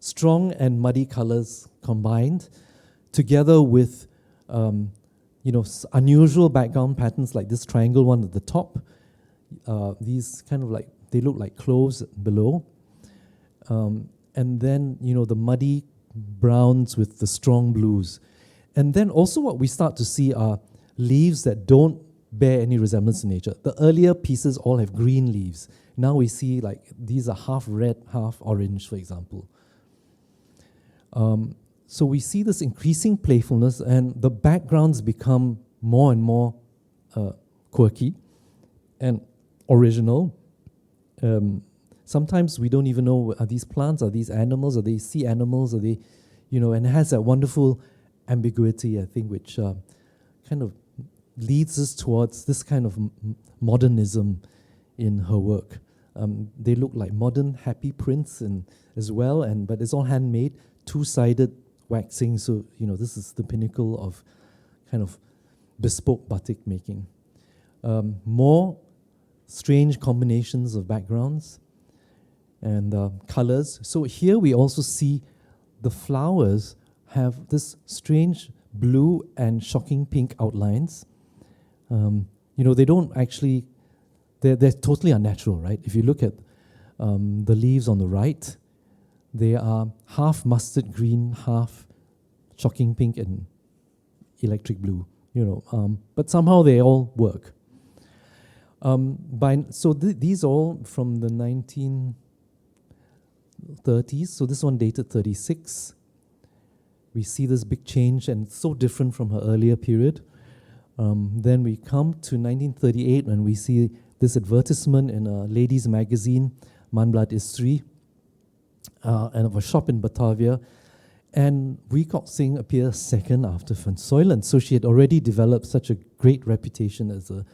strong and muddy colors combined together with unusual background patterns like this triangle one at the top. These kind of they look like cloves below. And then, the muddy browns with the strong blues. And then also what we start to see are leaves that don't bear any resemblance to nature. The earlier pieces all have green leaves. Now we see these are half red, half orange, for example. So we see this increasing playfulness, and the backgrounds become more and more quirky and original. Sometimes we don't even know, are these plants, are these animals, are they sea animals, are they, and it has that wonderful ambiguity, I think, which kind of leads us towards this kind of modernism in her work. They look like modern happy prints as well, but it's all handmade, two-sided waxing. So this is the pinnacle of kind of bespoke batik making. More strange combinations of backgrounds and colors. So here we also see the flowers have this strange blue and shocking pink outlines. They don't actually, they're totally unnatural, right? If you look at the leaves on the right, they are half mustard green, half shocking pink and electric blue, but somehow they all work. These all from the 1930s, so this one dated 36. We see this big change, and it's so different from her earlier period. Then we come to 1938 when we see this advertisement in a ladies' magazine, Manblad Istri, and of a shop in Batavia. And Oeij Kok Sing appears second after Van Soylen. So she had already developed such a great reputation as a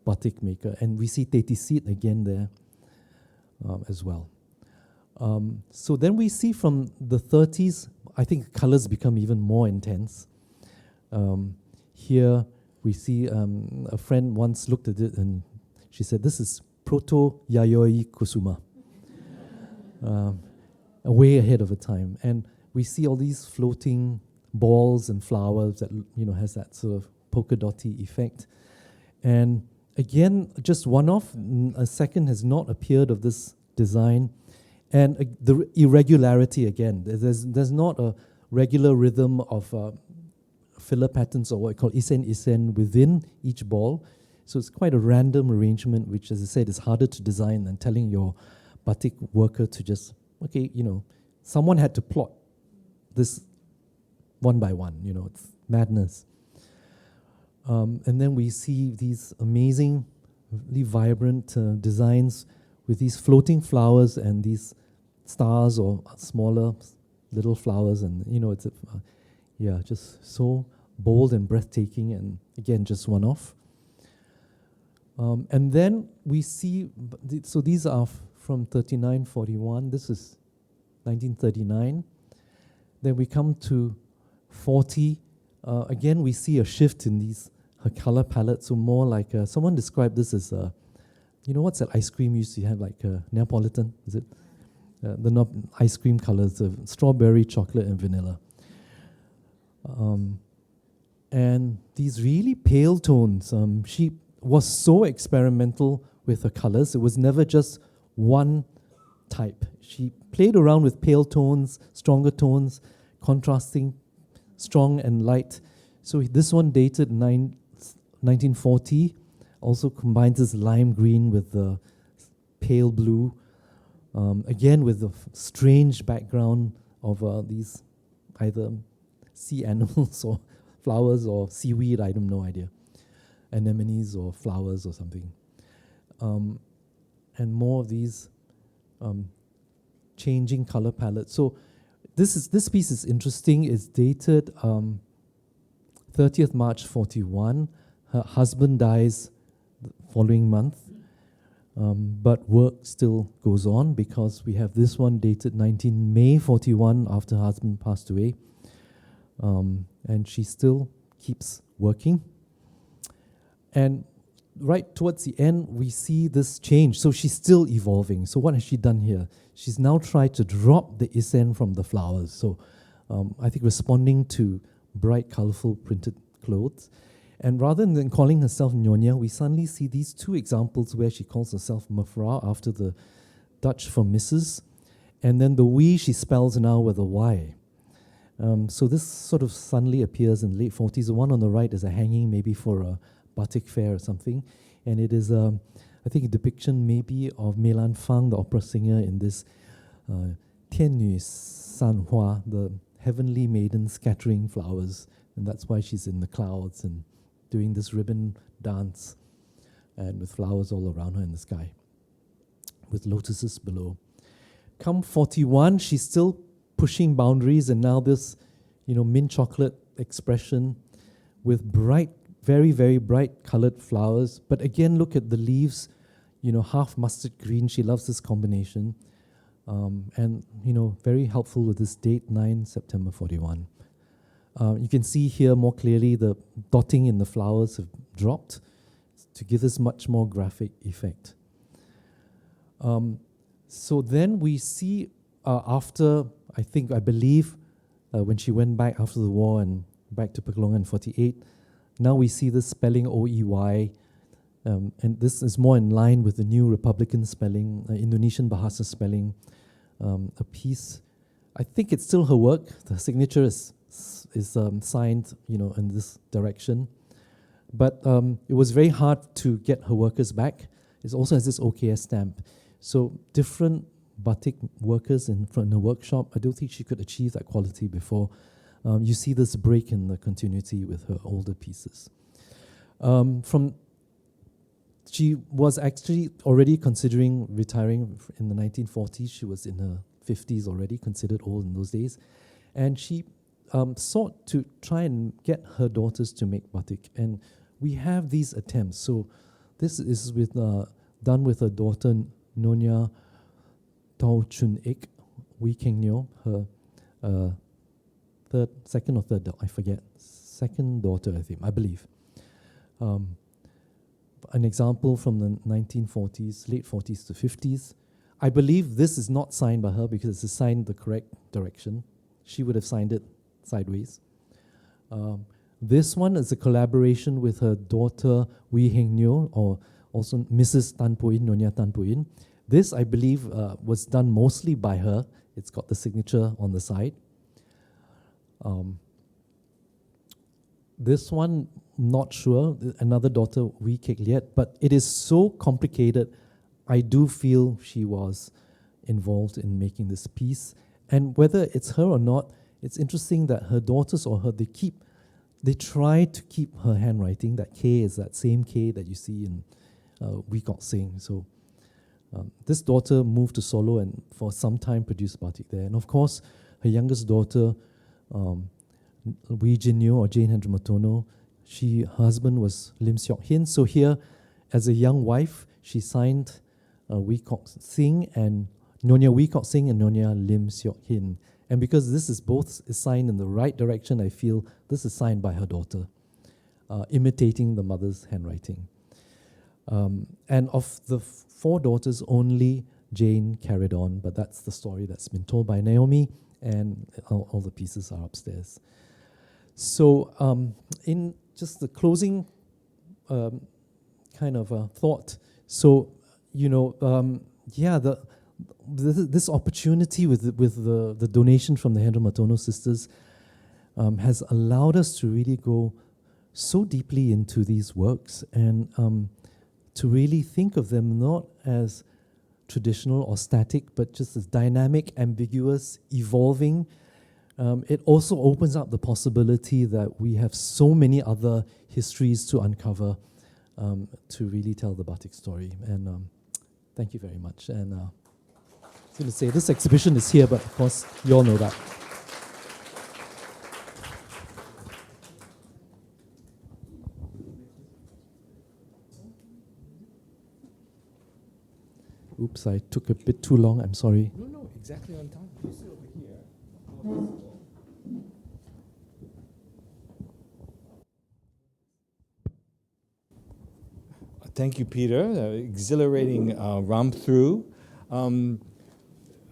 batik maker. And we see Teti Seed again there as well. So then we see from the 30s, I think colors become even more intense. Here we see a friend once looked at it and she said, this is proto Yayoi Kusuma. Way ahead of her time. And we see all these floating balls and flowers that, has that sort of polka dotty effect. And again, just one-off, a second has not appeared of this design. And the irregularity again, there's not a regular rhythm of filler patterns or what I call isen within each ball. So it's quite a random arrangement, which, as I said, is harder to design than telling your batik worker to just, someone had to plot this one by one, it's madness. And then we see these amazingly vibrant designs with these floating flowers and these stars or smaller little flowers, and it's just so bold and breathtaking, and again just one off. And then we see, so these are from 39-41. This is 1939. Then we come to 40. Again, we see a shift in her color palette. So more like someone described this as you know what's that ice cream you used to have, like Neapolitan, is it? Ice cream colors of strawberry, chocolate, and vanilla. And these really pale tones. She was so experimental with her colors. It was never just one type. She played around with pale tones, stronger tones, contrasting strong and light. So this one dated 1940, also combines this lime green with the pale blue, again with the strange background of these either sea animals or flowers or seaweed, I have no idea, anemones or flowers or something. And more of these changing color palettes. So this piece is interesting. It's dated 30th March 41. Her husband dies the following month, but work still goes on because we have this one dated 19 May 41 after her husband passed away. And she still keeps working. And right towards the end, we see this change. So she's still evolving. So what has she done here? She's now tried to drop the isen from the flowers. So I think responding to bright, colorful printed clothes. And rather than calling herself Nyonya, we suddenly see these two examples where she calls herself Mevrouw after the Dutch for Mrs. And then the we she spells now with a Y. So this sort of suddenly appears in the late 40s. The one on the right is a hanging maybe for a Batik fair or something. And it is, I think, a depiction maybe of Mei Lan Fang, the opera singer, in this Tian Nu San Hua, the heavenly maiden scattering flowers. And that's why she's in the clouds and doing this ribbon dance and with flowers all around her in the sky, with lotuses below. Come 41, she's still pushing boundaries, and now this, mint chocolate expression with bright, very, very bright colored flowers. But again, look at the leaves, half mustard green. She loves this combination. And, very helpful with this date, 9 September 41. You can see here more clearly the dotting in the flowers have dropped to give this much more graphic effect. So then we see after, I believe, when she went back after the war and back to Pekalongan in 48, now we see this spelling OEY, and this is more in line with the new Republican spelling, Indonesian Bahasa spelling, a piece. I think it's still her work. The signature is signed, in this direction. But it was very hard to get her workers back. It also has this OKS stamp. So different batik workers in the workshop, I don't think she could achieve that quality before. You see this break in the continuity with her older pieces. She was actually already considering retiring in the 1940s. She was in her 50s already, considered old in those days. And she sought to try and get her daughters to make batik. And we have these attempts. So this is done with her daughter, Nyonya Oeij Kok Sing, her second or third, I forget, second daughter, I believe. An example from the 1940s, late 40s to 50s. I believe this is not signed by her because it's signed the correct direction. She would have signed it sideways. This one is a collaboration with her daughter, Wee Heng Nyo, or also Mrs. Tan Po In, Nyonya Tan Po In. This, I believe, was done mostly by her. It's got the signature on the side. This one, not sure, another daughter, Wee Kek Liet, but it is so complicated. I do feel she was involved in making this piece. And whether it's her or not, it's interesting that her daughters or her, they try to keep her handwriting. That K is that same K that you see in Oeij Kok Sing. So this daughter moved to Solo and for some time produced batik there. And of course, her youngest daughter, Wee Jin Nyo or Jane Hendramatono, her husband was Lim Seok Hin. So here, as a young wife, she signed Oeij Kok Sing and Nyonya Oeij Kok Sing and Nyonya Lim Seok Hin. And because this is both signed in the right direction, I feel this is signed by her daughter, imitating the mother's handwriting. And of the four daughters, only Jane carried on, but that's the story that's been told by Naomi, and all the pieces are upstairs. So in just the closing kind of thought, so, this opportunity with the donation from the Hendra Matono sisters has allowed us to really go so deeply into these works and to really think of them not as traditional or static, but just as dynamic, ambiguous, evolving. It also opens up the possibility that we have so many other histories to uncover to really tell the batik story. And thank you very much. And I was going to say, this exhibition is here, but of course, you all know that. Oops, I took a bit too long. I'm sorry. No, exactly on time. You sit over here. Thank you, Peter. Exhilarating romp through.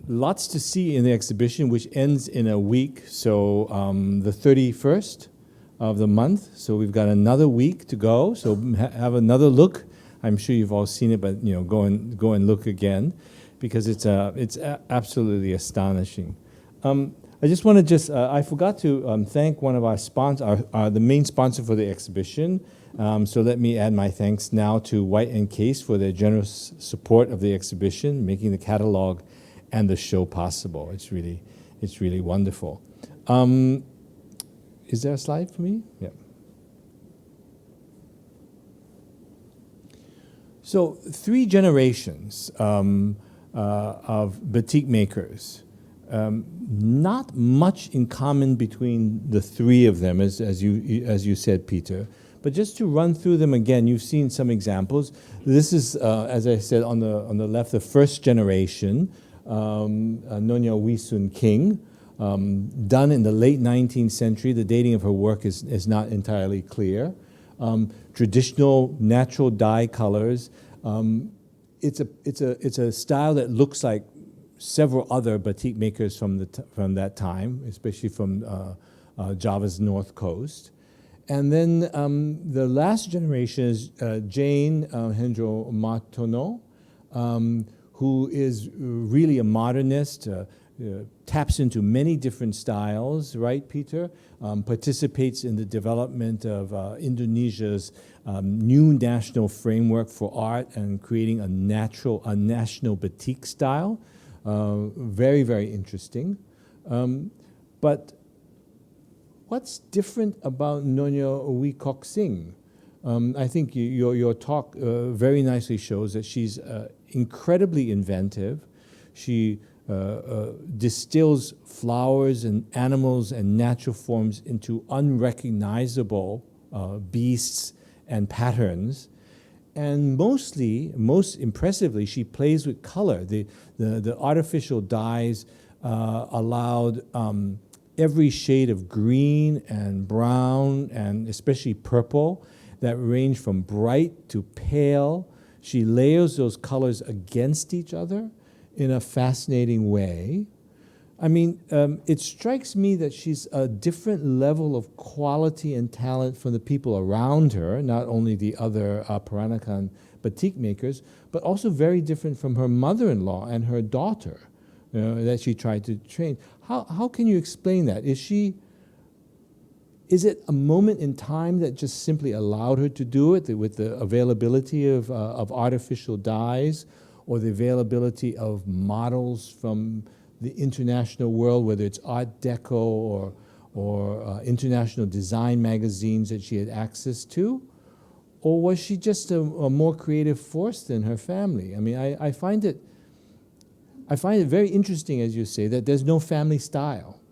Lots to see in the exhibition, which ends in a week. So the 31st of the month. So we've got another week to go. So have another look. I'm sure you've all seen it, but go and look again, because it's absolutely astonishing. I just want to I forgot to thank one of our sponsors, the main sponsor for the exhibition. So let me add my thanks now to White & Case for their generous support of the exhibition, making the catalog and the show possible. It's really wonderful. Is there a slide for me? Yeah. So 3 generations of batik makers. Not much in common between the 3 of them, as you said, Peter. But just to run through them again, you've seen some examples. This is, as I said, on the left, the first generation, Nyonya Oeij Kok Sing, done in the late 19th century. The dating of her work is not entirely clear. Traditional natural dye colors. It's a style that looks like several other batik makers from that time, especially from Java's north coast. And then the last generation is Jane Hendra Matono, who is really a modernist, taps into many different styles, right, Peter? Participates in the development of Indonesia's new national framework for art and creating a national batik style. Very, very interesting. But what's different about Nyonya Oeij Kok Sing? I think your talk very nicely shows that she's incredibly inventive. She distills flowers and animals and natural forms into unrecognizable beasts and patterns. And most impressively, she plays with color. The artificial dyes allowed every shade of green and brown and especially purple that range from bright to pale. She layers those colors against each other in a fascinating way. I mean, it strikes me that she's a different level of quality and talent from the people around her, not only the other Peranakan batik makers, but also very different from her mother-in-law and her daughter that she tried to train. How can you explain that? Is it a moment in time that just simply allowed her to do it with the availability of artificial dyes, or the availability of models from the international world, whether it's Art Deco or international design magazines that she had access to? Or was she just a more creative force than her family? I mean, I find it very interesting, as you say, that there's no family style.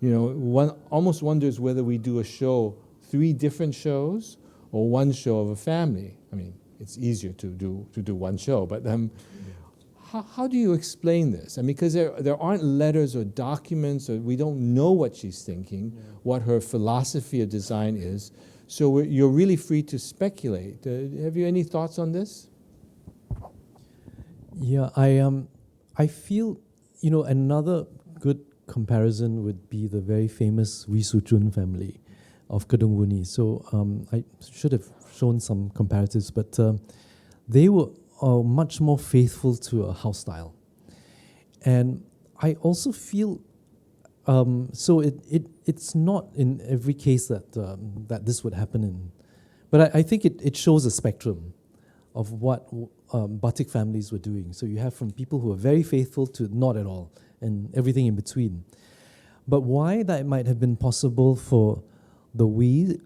One almost wonders whether we do a show, 3 different shows, or one show of a family. I mean, it's easier to do one show, but how do you explain this? I mean, because there aren't letters or documents, or we don't know what she's thinking, what her philosophy of design is. So you're really free to speculate. Have you any thoughts on this? Yeah, I feel, another good comparison would be the very famous Wee Su Chun family of Kedung Wuni. So I should have shown some comparatives, but they were much more faithful to a house style. And I also feel, so it's not in every case that that this would happen but I think it shows a spectrum of what batik families were doing. So you have from people who are very faithful to not at all, and everything in between. But why that might have been possible for the Wee,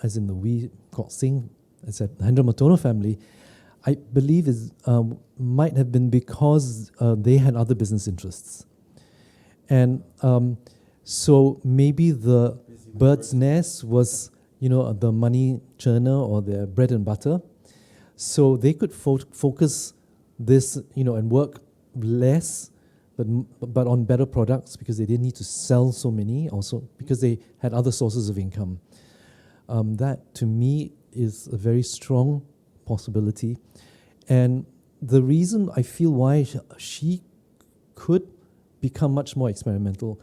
as in the Oeij Kok Sing, as a Hendra Matono family, I believe might have been because they had other business interests. And so maybe the bird's nest was, the money churner or their bread and butter. So they could focus this, and work less, but on better products because they didn't need to sell so many, also because they had other sources of income. That, to me, is a very strong possibility. And the reason I feel why she could become much more experimental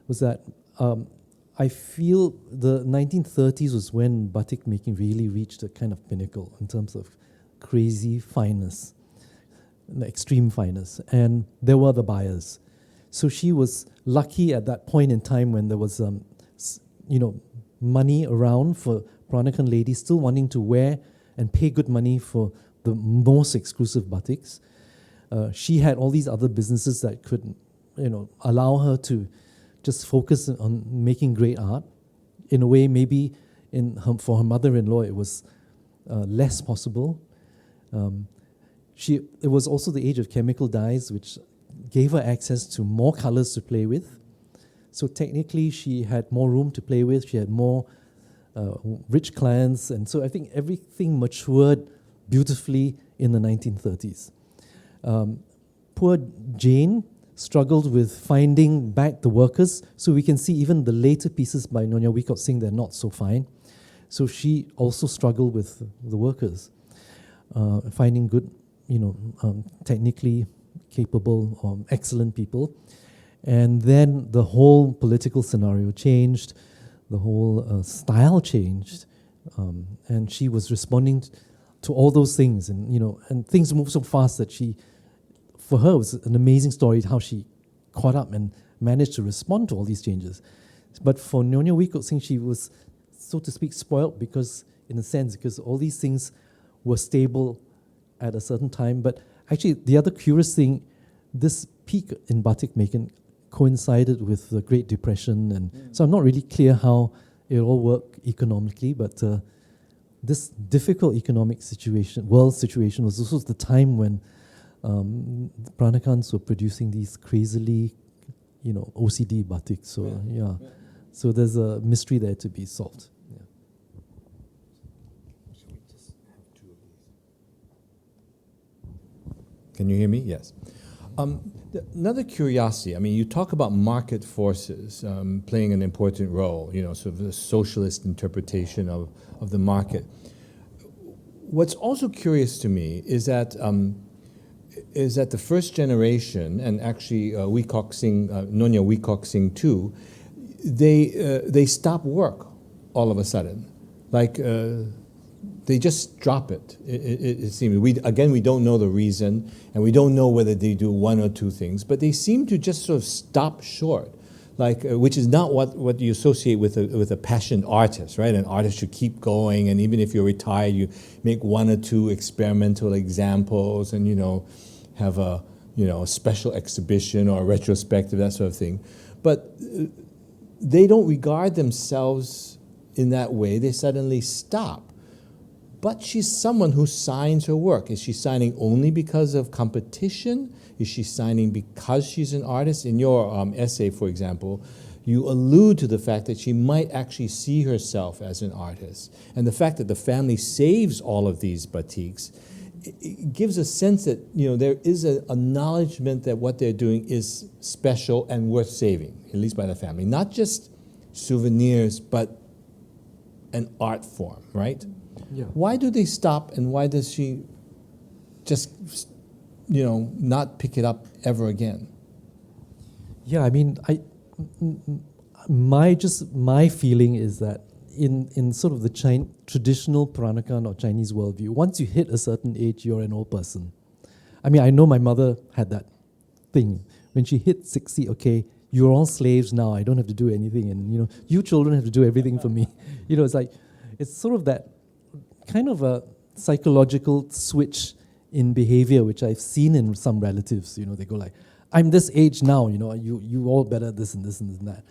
was that I feel the 1930s was when batik making really reached a kind of pinnacle in terms of crazy fineness, extreme fineness, and there were the buyers. So she was lucky at that point in time when there was, money around for Peranakan ladies still wanting to wear and pay good money for the most exclusive batiks. She had all these other businesses that could, allow her to just focus on making great art. In a way, maybe for her mother-in-law, it was less possible. It was also the age of chemical dyes, which gave her access to more colors to play with. So technically, she had more room to play with. She had more rich clients. And so I think everything matured beautifully in the 1930s. Poor Jane struggled with finding back the workers. So we can see even the later pieces by Nyonya Oeij Kok Sing, they're not so fine. So she also struggled with the workers, finding good, technically capable, excellent people. And then the whole political scenario changed, the whole style changed, and she was responding to all those things, and things moved so fast that for her, it was an amazing story how she caught up and managed to respond to all these changes. But for Nyonya Oeij Kok Sing, she was, so to speak, spoiled because all these things were stable at a certain time. But actually, the other curious thing, this peak in batik making coincided with the Great Depression, and so I'm not really clear how it all worked economically, but this difficult economic world situation was also the time when Peranakans were producing these crazily, OCD batiks. So so there's a mystery there to be solved. Yeah. Can you hear me? Yes. Another curiosity, you talk about market forces playing an important role, sort of the socialist interpretation of the market. What's also curious to me is that the first generation, and actually Oeij Kok Sing, Nyonya Oeij Kok Sing too, they stop work all of a sudden. Like they just drop it. It seems. We don't know the reason, and we don't know whether they do one or two things, but they seem to just sort of stop short, like which is not what you associate with a passionate artist, right? An artist should keep going, and even if you're retired, you make one or two experimental examples, and have a special exhibition or a retrospective, that sort of thing. But they don't regard themselves in that way. They suddenly stop. But she's someone who signs her work. Is she signing only because of competition? Is she signing because she's an artist? In your essay, for example, you allude to the fact that she might actually see herself as an artist. And the fact that the family saves all of these batiks, it gives a sense that there is an acknowledgement that what they're doing is special and worth saving, at least by the family. Not just souvenirs, but an art form, right? Yeah. Why do they stop, and why does she just, not pick it up ever again? Yeah, I mean, my feeling is that in sort of the traditional Peranakan or Chinese worldview, once you hit a certain age, you're an old person. I mean, I know my mother had that thing. When she hit 60, okay, you're all slaves now, I don't have to do anything, and you children have to do everything for me. It's sort of that kind of a psychological switch in behavior, which I've seen in some relatives. They go like, I'm this age now, you all better this and this and this and that.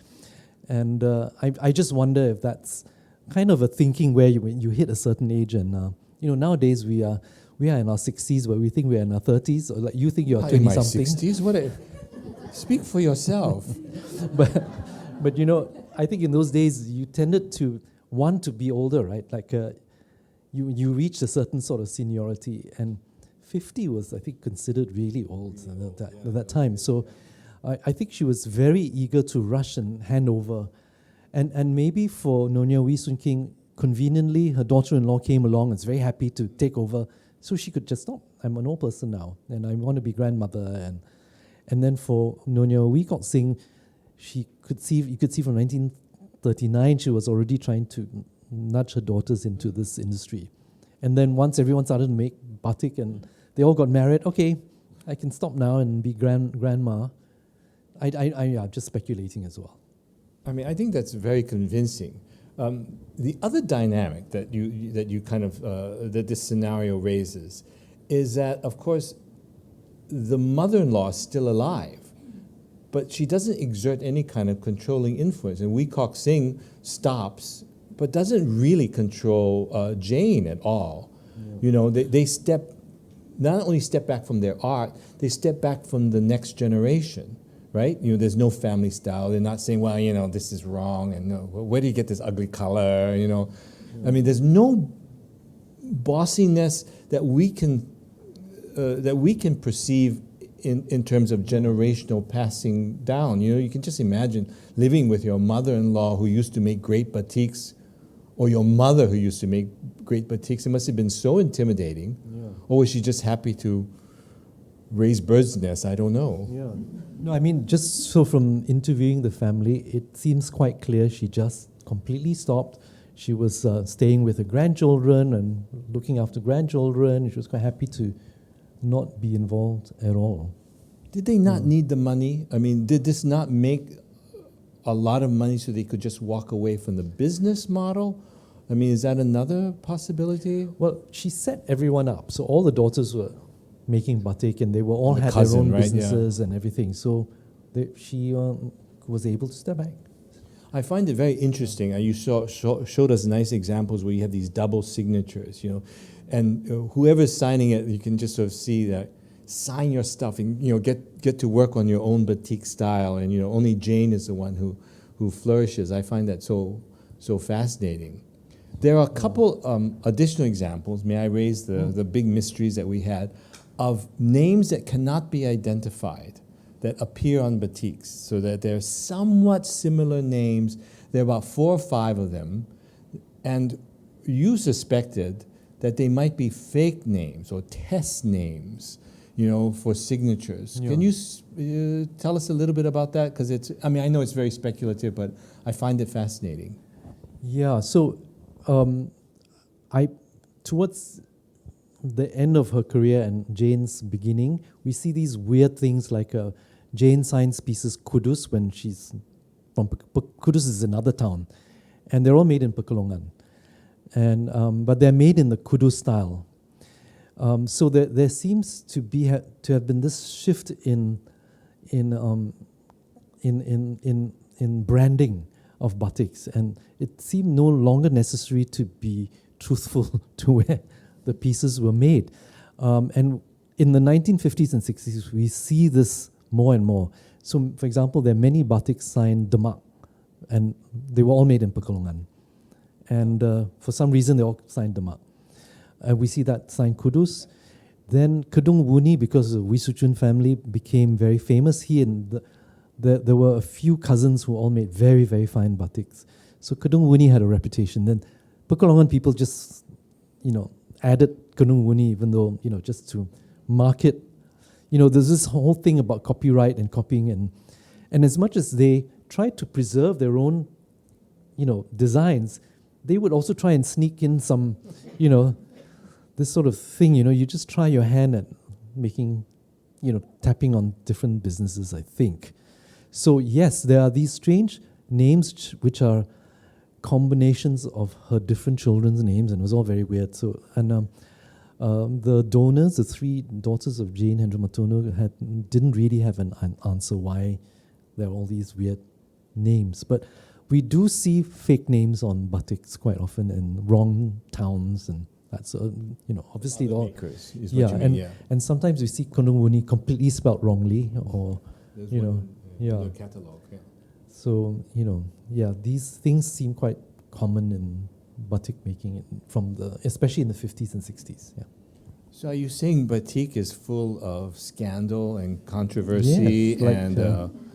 And I just wonder if that's kind of a thinking where when you hit a certain age, and nowadays we are in our 60s, but we think we're in our 30s, or like you think you're 20 something. In my 60s? Speak for yourself. but I think in those days you tended to want to be older, right? Like you reached a certain sort of seniority, and 50 was, I think, considered really old at that time. So I think she was very eager to rush and hand over. And maybe for Nyonya Oeij Kok, conveniently, her daughter-in-law came along and was very happy to take over, so she could just stop. I'm an old person now, and I want to be grandmother. And then for Nyonya Oeij Kok Sing, you could see from 1939 she was already trying to nudge her daughters into this industry. And then once everyone started to make batik and they all got married, okay, I can stop now and be grandma. I'm just speculating as well. I mean, I think that's very convincing. The other dynamic that you kind of that this scenario raises is that, of course, the mother-in-law is still alive, but she doesn't exert any kind of controlling influence. And Oeij Kok Sing stops, but doesn't really control Jane at all. Yeah. They not only step back from their art, they step back from the next generation, right? There's no family style. They're not saying, well, this is wrong, and where do you get this ugly color? Yeah. I mean, there's no bossiness that we can perceive in terms of generational passing down. You can just imagine living with your mother-in-law who used to make great batiks, or your mother who used to make great batiks. It must have been so intimidating. Yeah. Or was she just happy to raise birds' nests? I don't know. Yeah. No, I mean, just so from interviewing the family, it seems quite clear she just completely stopped. She was staying with her grandchildren and looking after grandchildren. She was quite happy to not be involved at all. Did they not need the money? I mean, did this not make a lot of money so they could just walk away from the business model? I mean, is that another possibility? Well, she set everyone up. So all the daughters were making batik, and they were all had their own businesses and everything. So she was able to step back. I find it very interesting. You showed us nice examples where you have these double signatures, and whoever's signing it, you can just sort of see that sign your stuff and get to work on your own batik style, and only Jane is the one who flourishes. I find that so fascinating. There are a couple additional examples. May I raise the big mysteries that we had of names that cannot be identified that appear on batiks, so that they're somewhat similar names. There are about 4 or 5 of them, and you suspected that they might be fake names or test names, for signatures. Yeah. Can you tell us a little bit about that? Because I know it's very speculative, but I find it fascinating. Yeah, so towards the end of her career and Jane's beginning, we see these weird things like Jane signs pieces Kudus when she's from Kudus is another town, and they're all made in Pekalongan, and but they're made in the Kudus style. So there seems to have been this shift in branding of batiks, and it seemed no longer necessary to be truthful to where the pieces were made. And in the 1950s and 60s, we see this more and more. So, for example, there are many batiks signed Demak, and they were all made in Pekalongan. And for some reason, they all signed Demak. We see that signed Kudus. Then Kedung Wuni, because the Wisuchun family became very famous, there were a few cousins who all made very, very fine batiks. So Kedung Wuni had a reputation. Then Pekalongan people just, added Gunung Wuni, even though, just to market. There's this whole thing about copyright and copying, and as much as they tried to preserve their own, designs, they would also try and sneak in some, this sort of thing, you just try your hand at making, tapping on different businesses, I think. So yes, there are these strange names which are combinations of her different children's names, and it was all very weird. So, and the donors, the three daughters of Jane Hendramatono, didn't really have an answer why there are all these weird names. But we do see fake names on batiks quite often in wrong towns, and that's obviously Other all makers is what you mean, and sometimes we see Gunung Wuni completely spelled wrongly, or There's you know, one, yeah. The catalog, yeah. So these things seem quite common in batik making especially in the 50s and 60s. Yeah. So are you saying batik is full of scandal and controversy and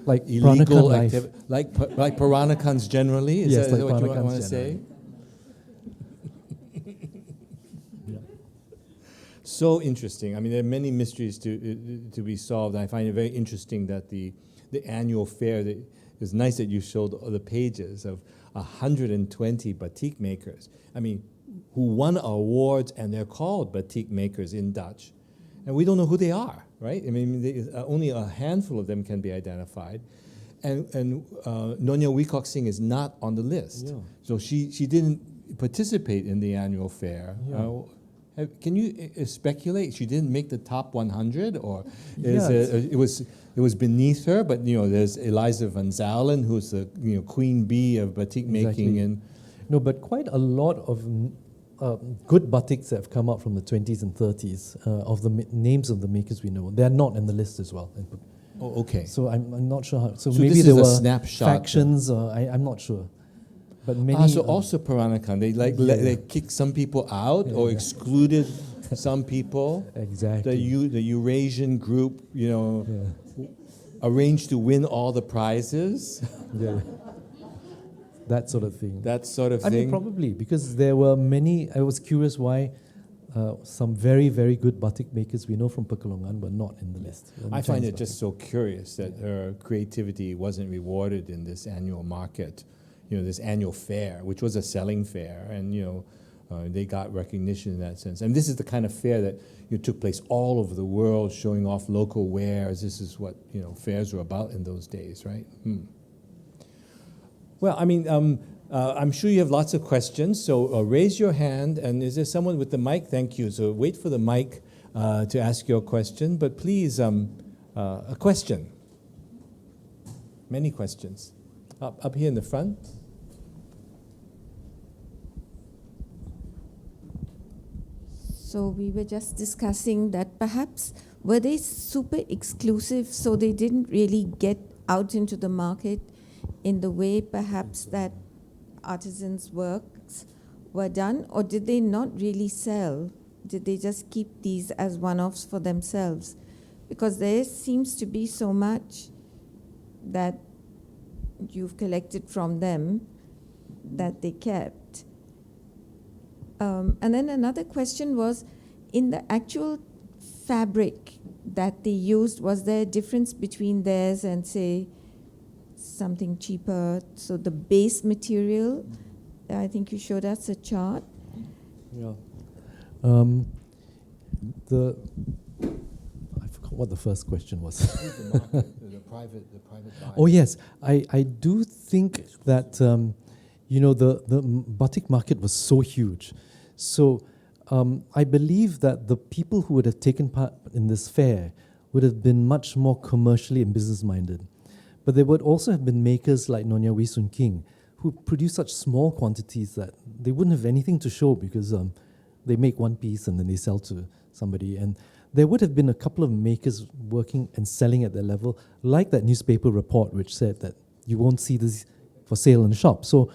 like illegal Peranakan activity, like Peranakans generally? Is Yes, that like what you Peranakans want to say? Yeah. So interesting. I mean, there are many mysteries to be solved. I find it very interesting that the annual fair, it's nice that you showed the pages of 120 batik makers. I mean, who won awards, and they're called batik makers in Dutch. And we don't know who they are, right? I mean, only a handful of them can be identified. And Nyonya Oeij Kok Sing is not on the list. Yeah. So she didn't participate in the annual fair. Yeah. Can you speculate? She didn't make the top 100, or Yeah, it was beneath her? But there's Eliza van Zalen, who's the queen bee of batik making, and no, but quite a lot of good batiks that have come out from the 20s and 30s of the names of the makers we know. They're not in the list as well. oh, okay. So I'm not sure how. So So maybe this there is a were snapshot factions. I'm not sure. But many. so also Peranakan, they they kicked some people out or excluded some people. Exactly. The Eurasian group, arranged to win all the prizes. Yeah. That sort of thing. That sort of I thing. mean, probably because there were many. I was curious why some very, very good batik makers we know from Pekalongan were not in the list. I find it just so curious that her creativity wasn't rewarded in this annual market, this annual fair, which was a selling fair, and they got recognition in that sense. And this is the kind of fair that took place all over the world, showing off local wares. This is what fairs were about in those days, right? Well, I mean, I'm sure you have lots of questions, so raise your hand. And is there someone with the mic? Thank you. So wait for the mic to ask your question. But please, a question. Many questions. Up here in the front. So we were just discussing that perhaps were they super exclusive, so they didn't really get out into the market in the way perhaps that artisans' works were done, or did they not really sell? Did they just keep these as one-offs for themselves? Because there seems to be so much that you've collected from them that they kept. And then another question was, in the actual fabric that they used, was there a difference between theirs and, say, something cheaper? So the base material, I think you showed us a chart. Yeah. I forgot what the first question was. the private buyer. Oh yes, I do think that the batik market was so huge. So I believe that the people who would have taken part in this fair would have been much more commercially and business minded. But there would also have been makers like Nyonya Oeij Kok who produce such small quantities that they wouldn't have anything to show because they make one piece and then they sell to somebody. And there would have been a couple of makers working and selling at their level, like that newspaper report which said that you won't see this for sale in the shop. So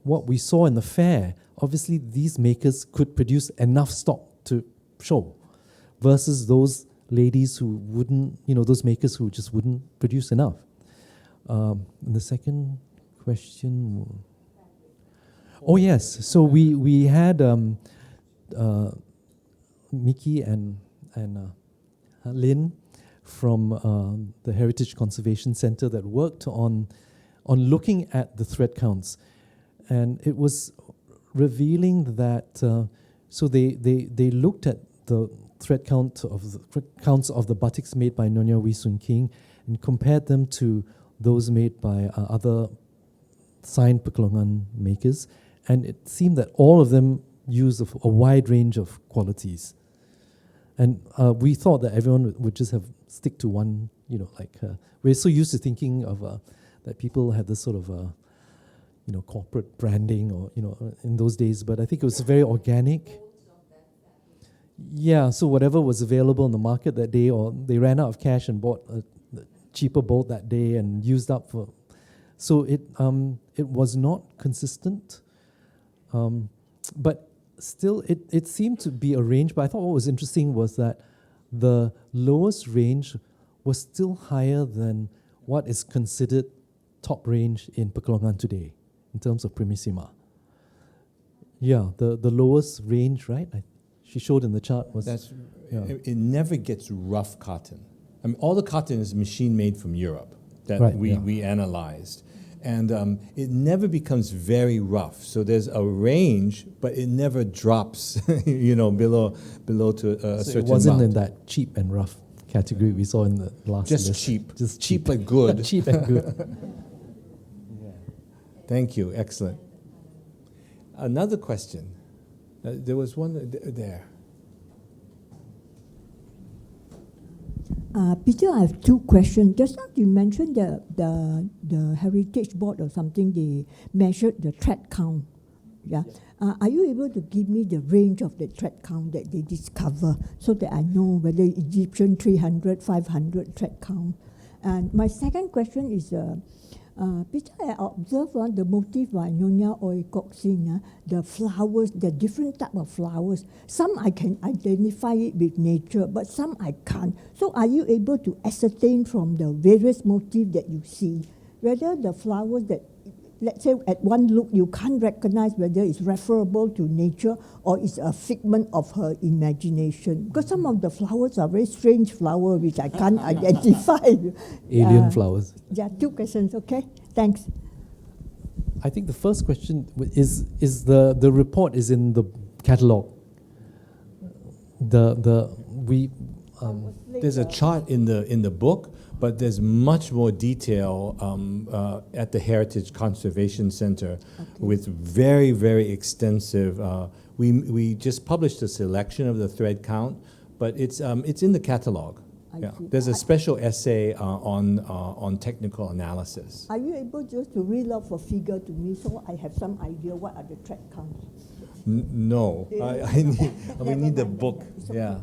what we saw in the fair, obviously these makers could produce enough stock to show versus those ladies who wouldn't, those makers who just wouldn't produce enough. And the second question, Oh yes, so we had Mickey and Lynn from the Heritage Conservation Centre that worked on looking at the thread counts, and it was revealing that so they looked at the thread counts of the batiks made by Nyonya Oeij Kok Sing and compared them to those made by other signed Pekalongan makers, and it seemed that all of them use a wide range of qualities. And we thought that everyone would just stick to one, we're so used to thinking of that people had this sort of, corporate branding or, in those days, but I think it was very organic. Yeah, so whatever was available in the market that day, or they ran out of cash and bought a cheaper bolt that day and used up for. So it was not consistent, but still it seemed to be a range. But I thought what was interesting was that the lowest range was still higher than what is considered top range in Pekalongan today in terms of primissima. Yeah, the lowest range, right? She showed in the chart was... It never gets rough cotton. I mean, all the cotton is machine made from Europe that we analyzed. And it never becomes very rough. So there's a range, but it never drops, below to a so certain it wasn't amount. in that cheap and rough category we saw in the last Just list. cheap. Just cheap but good. Cheap and good. Thank you. Excellent. Another question. There was one there. Peter, I have two questions. Just now you mentioned the Heritage Board or something, they measured the thread count. Yeah. Are you able to give me the range of the thread count that they discover so that I know whether Egyptian 300, 500 thread count? And my second question is, Peter, I observed the motif by Nyonya Oeij Kok Sing, the flowers, the different type of flowers. Some I can identify it with nature, but some I can't. So are you able to ascertain from the various motifs that you see whether the flowers that, let's say at one look, you can't recognize whether it's referable to nature or it's a figment of her imagination? Because some of the flowers are very strange flowers which I can't identify. Alien flowers. Yeah, two questions, okay? Thanks. I think the first question is the report is in the catalogue. There's a chart in the book, but there's much more detail at the Heritage Conservation Center with very, very extensive. We just published a selection of the thread count, but it's in the catalog. Yeah, there's a special essay on technical analysis. Are you able just to read off a figure to me so I have some idea what are the thread counts? No, we need the book. Yeah,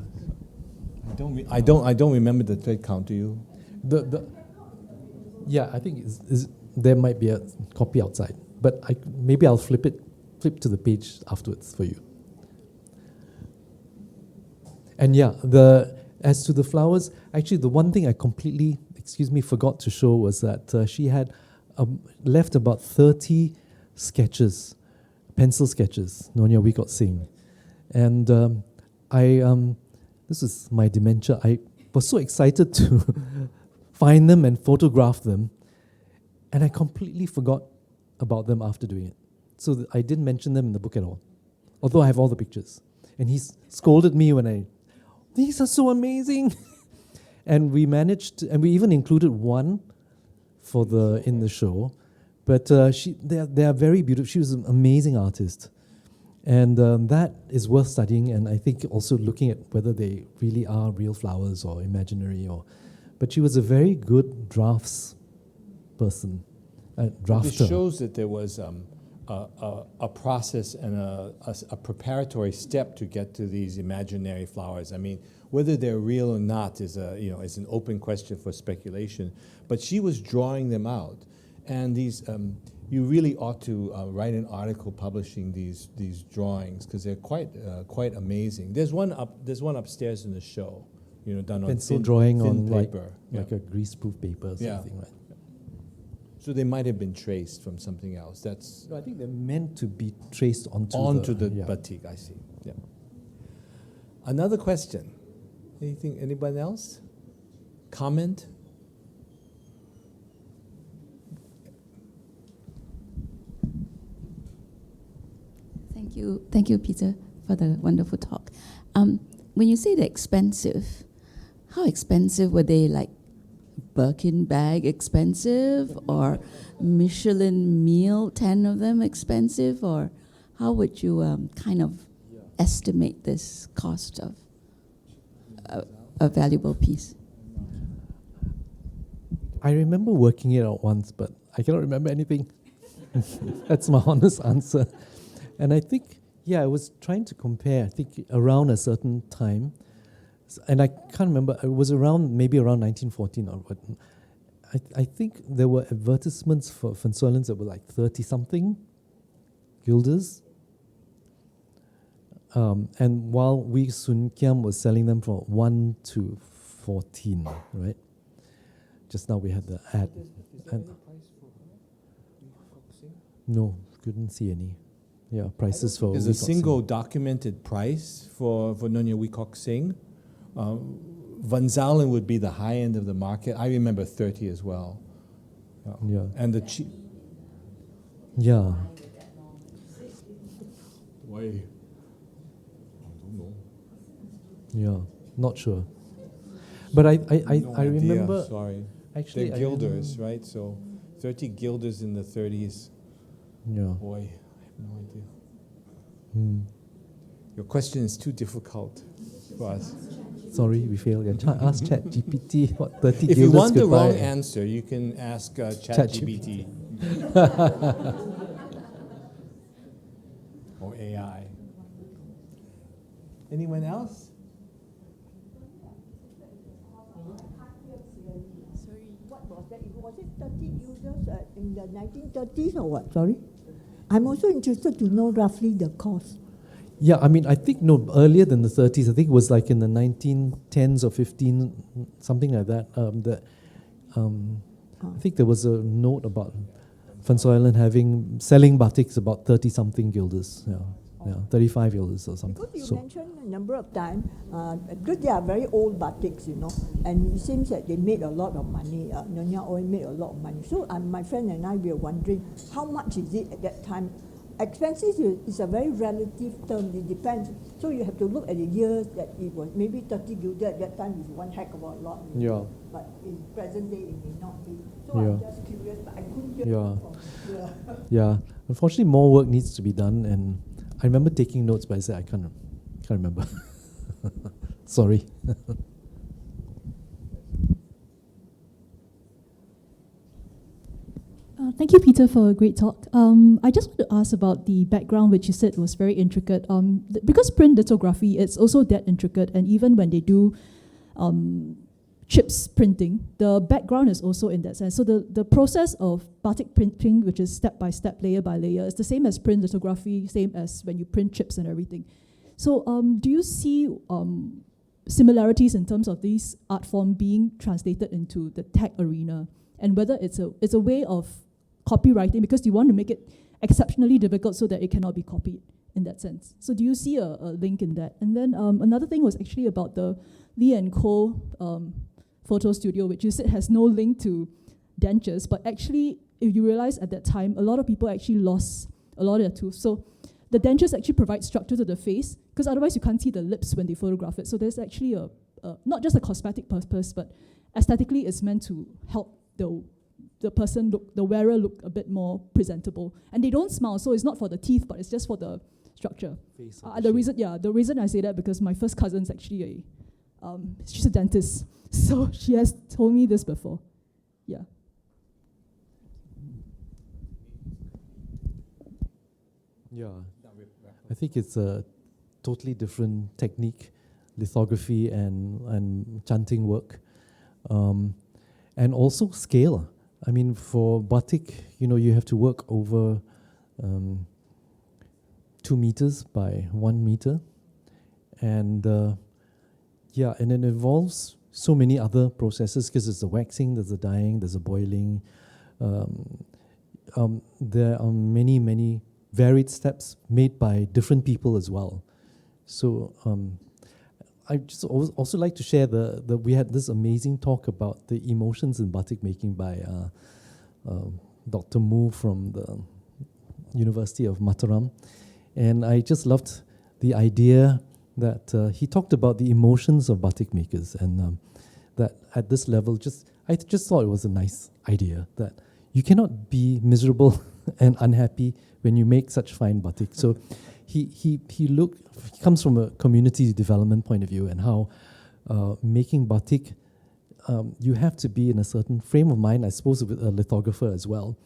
I don't remember the thread count. Do you? Yeah, I think there might be a copy outside, but maybe I'll flip to the page afterwards for you. And yeah, as to the flowers, actually the one thing I completely, forgot to show was that she had left about 30 sketches, pencil sketches, Nyonya Oeij Kok Sing. And this is my dementia, I was so excited to find them and photograph them, and I completely forgot about them after doing it. So I didn't mention them in the book at all, although I have all the pictures. And he scolded me these are so amazing. And we managed, and we even included one in the show. But they are very beautiful. She was an amazing artist. And that is worth studying, and I think also looking at whether they really are real flowers or imaginary. But she was a very good drafter. This shows that there was a process and a preparatory step to get to these imaginary flowers. I mean, whether they're real or not is an open question for speculation. But she was drawing them out, and these. You really ought to write an article publishing these drawings because they're quite amazing. There's one upstairs in the show, done on pencil drawing thin on paper, like a greaseproof paper or something, right? So they might have been traced from something else. That's No, I think they're meant to be traced onto the yeah. batik. I see. Yeah. Another question. Anything? Anybody else? Comment? Thank you, Peter, for the wonderful talk. When you say they're expensive, how expensive were they? Like Birkin bag expensive, or Michelin meal, 10 of them expensive, or how would you kind of estimate this cost of a valuable piece? I remember working it out once, but I cannot remember anything. That's my honest answer. And I think, I was trying to compare, I think around a certain time, and I can't remember, it was maybe around 1914 or what. I think there were advertisements for Fensolens that were like 30-something guilders. And while we Sun Kiam was selling them for 1 to 14, right? Just now we had the ad. No, couldn't see any. Yeah, prices for. There's a single documented price for Nyonya Oeij Kok Sing. Van Zalen would be the high end of the market. I remember 30 as well. Yeah. And the cheap. Yeah. Why? I don't know. Yeah, not sure. But I No idea, remember. Sorry. Actually, They're guilders, right? So 30 guilders in the 30s. Yeah. Boy, I have no idea. Hmm. Your question is too difficult for us. Sorry, we failed. Ask ChatGPT what 30 If you guilders want the could wrong buy. answer, you can ask ChatGPT or AI. Anyone else? What was that? Was it 30 users in the 1930s or what? Sorry? I'm also interested to know roughly the cost. Yeah, I mean, I think earlier than the 30s. I think it was like in the 1910s or 15, something like that. I think there was a note about Fenso Island selling batiks about 30-something guilders. Yeah, 35 guilders or something. Because you mentioned a number of times, because they are very old batiks, and it seems that they made a lot of money. Nyonya Oeij made a lot of money. So my friend and I were wondering, how much is it at that time? Expenses is a very relative term. It depends. So you have to look at the years that it was. Maybe 30 guilders at that time is one heck of a lot. Yeah. But in present day, it may not be. So Yeah. I'm just curious, but I couldn't hear Yeah. from here. Yeah, unfortunately, more work needs to be done, and I remember taking notes, but I said I can't remember. Sorry. Thank you, Peter, for a great talk. I just want to ask about the background, which you said was very intricate. Because print lithography, it's also that intricate, and even when they do chips printing, the background is also in that sense. So the process of batik printing, which is step by step, layer by layer, is the same as print lithography, same as when you print chips and everything. So do you see similarities in terms of these art form being translated into the tech arena, and whether it's a way of copywriting, because you want to make it exceptionally difficult so that it cannot be copied in that sense. So do you see a link in that? And then another thing was actually about the Lee & Co. Photo studio, which you said has no link to dentures, but actually, if you realize at that time, a lot of people actually lost a lot of their teeth. So the dentures actually provide structure to the face, because otherwise you can't see the lips when they photograph it. So there's actually not just a cosmetic purpose, but aesthetically it's meant to help the person the wearer look a bit more presentable. And they don't smile, so it's not for the teeth, but it's just for the structure. The reason I say that, because my first cousin's actually she's a dentist, so she has told me this before. Yeah. Yeah, I think it's a totally different technique, lithography and chanting work, and also scale. I mean, for batik, you have to work over 2 meters by 1 meter, and and it involves so many other processes, because there's the waxing, there's the dyeing, there's the boiling, there are many, many varied steps made by different people as well. So I just also like to share we had this amazing talk about the emotions in batik making by Dr. Mu from the University of Mataram. And I just loved the idea that he talked about the emotions of batik makers, and that at this level, I just thought it was a nice idea that you cannot be miserable and unhappy when you make such fine batik. So he comes from a community development point of view, and how making batik, you have to be in a certain frame of mind, I suppose, with a lithographer as well.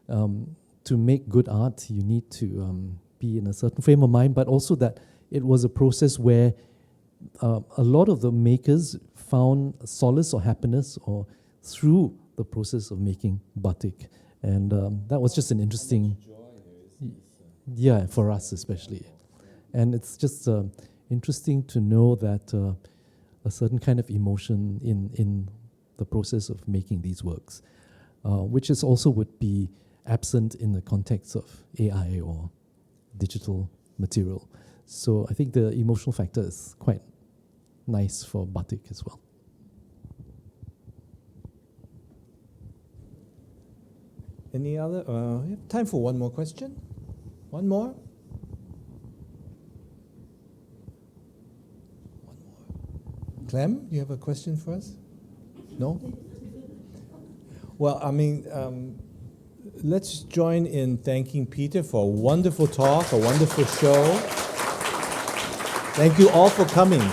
To make good art, you need to be in a certain frame of mind, but also that it was a process where a lot of the makers found solace or happiness or through the process of making batik. And that was just an interesting, yeah, for us especially. And it's just interesting to know that a certain kind of emotion in the process of making these works, which is also would be absent in the context of AI or digital material. So I think the emotional factor is quite nice for batik as well. Any other? We have time for one more question. One more? One more. Clem, you have a question for us? No? Well, I mean, let's join in thanking Peter for a wonderful talk, a wonderful show. Thank you all for coming.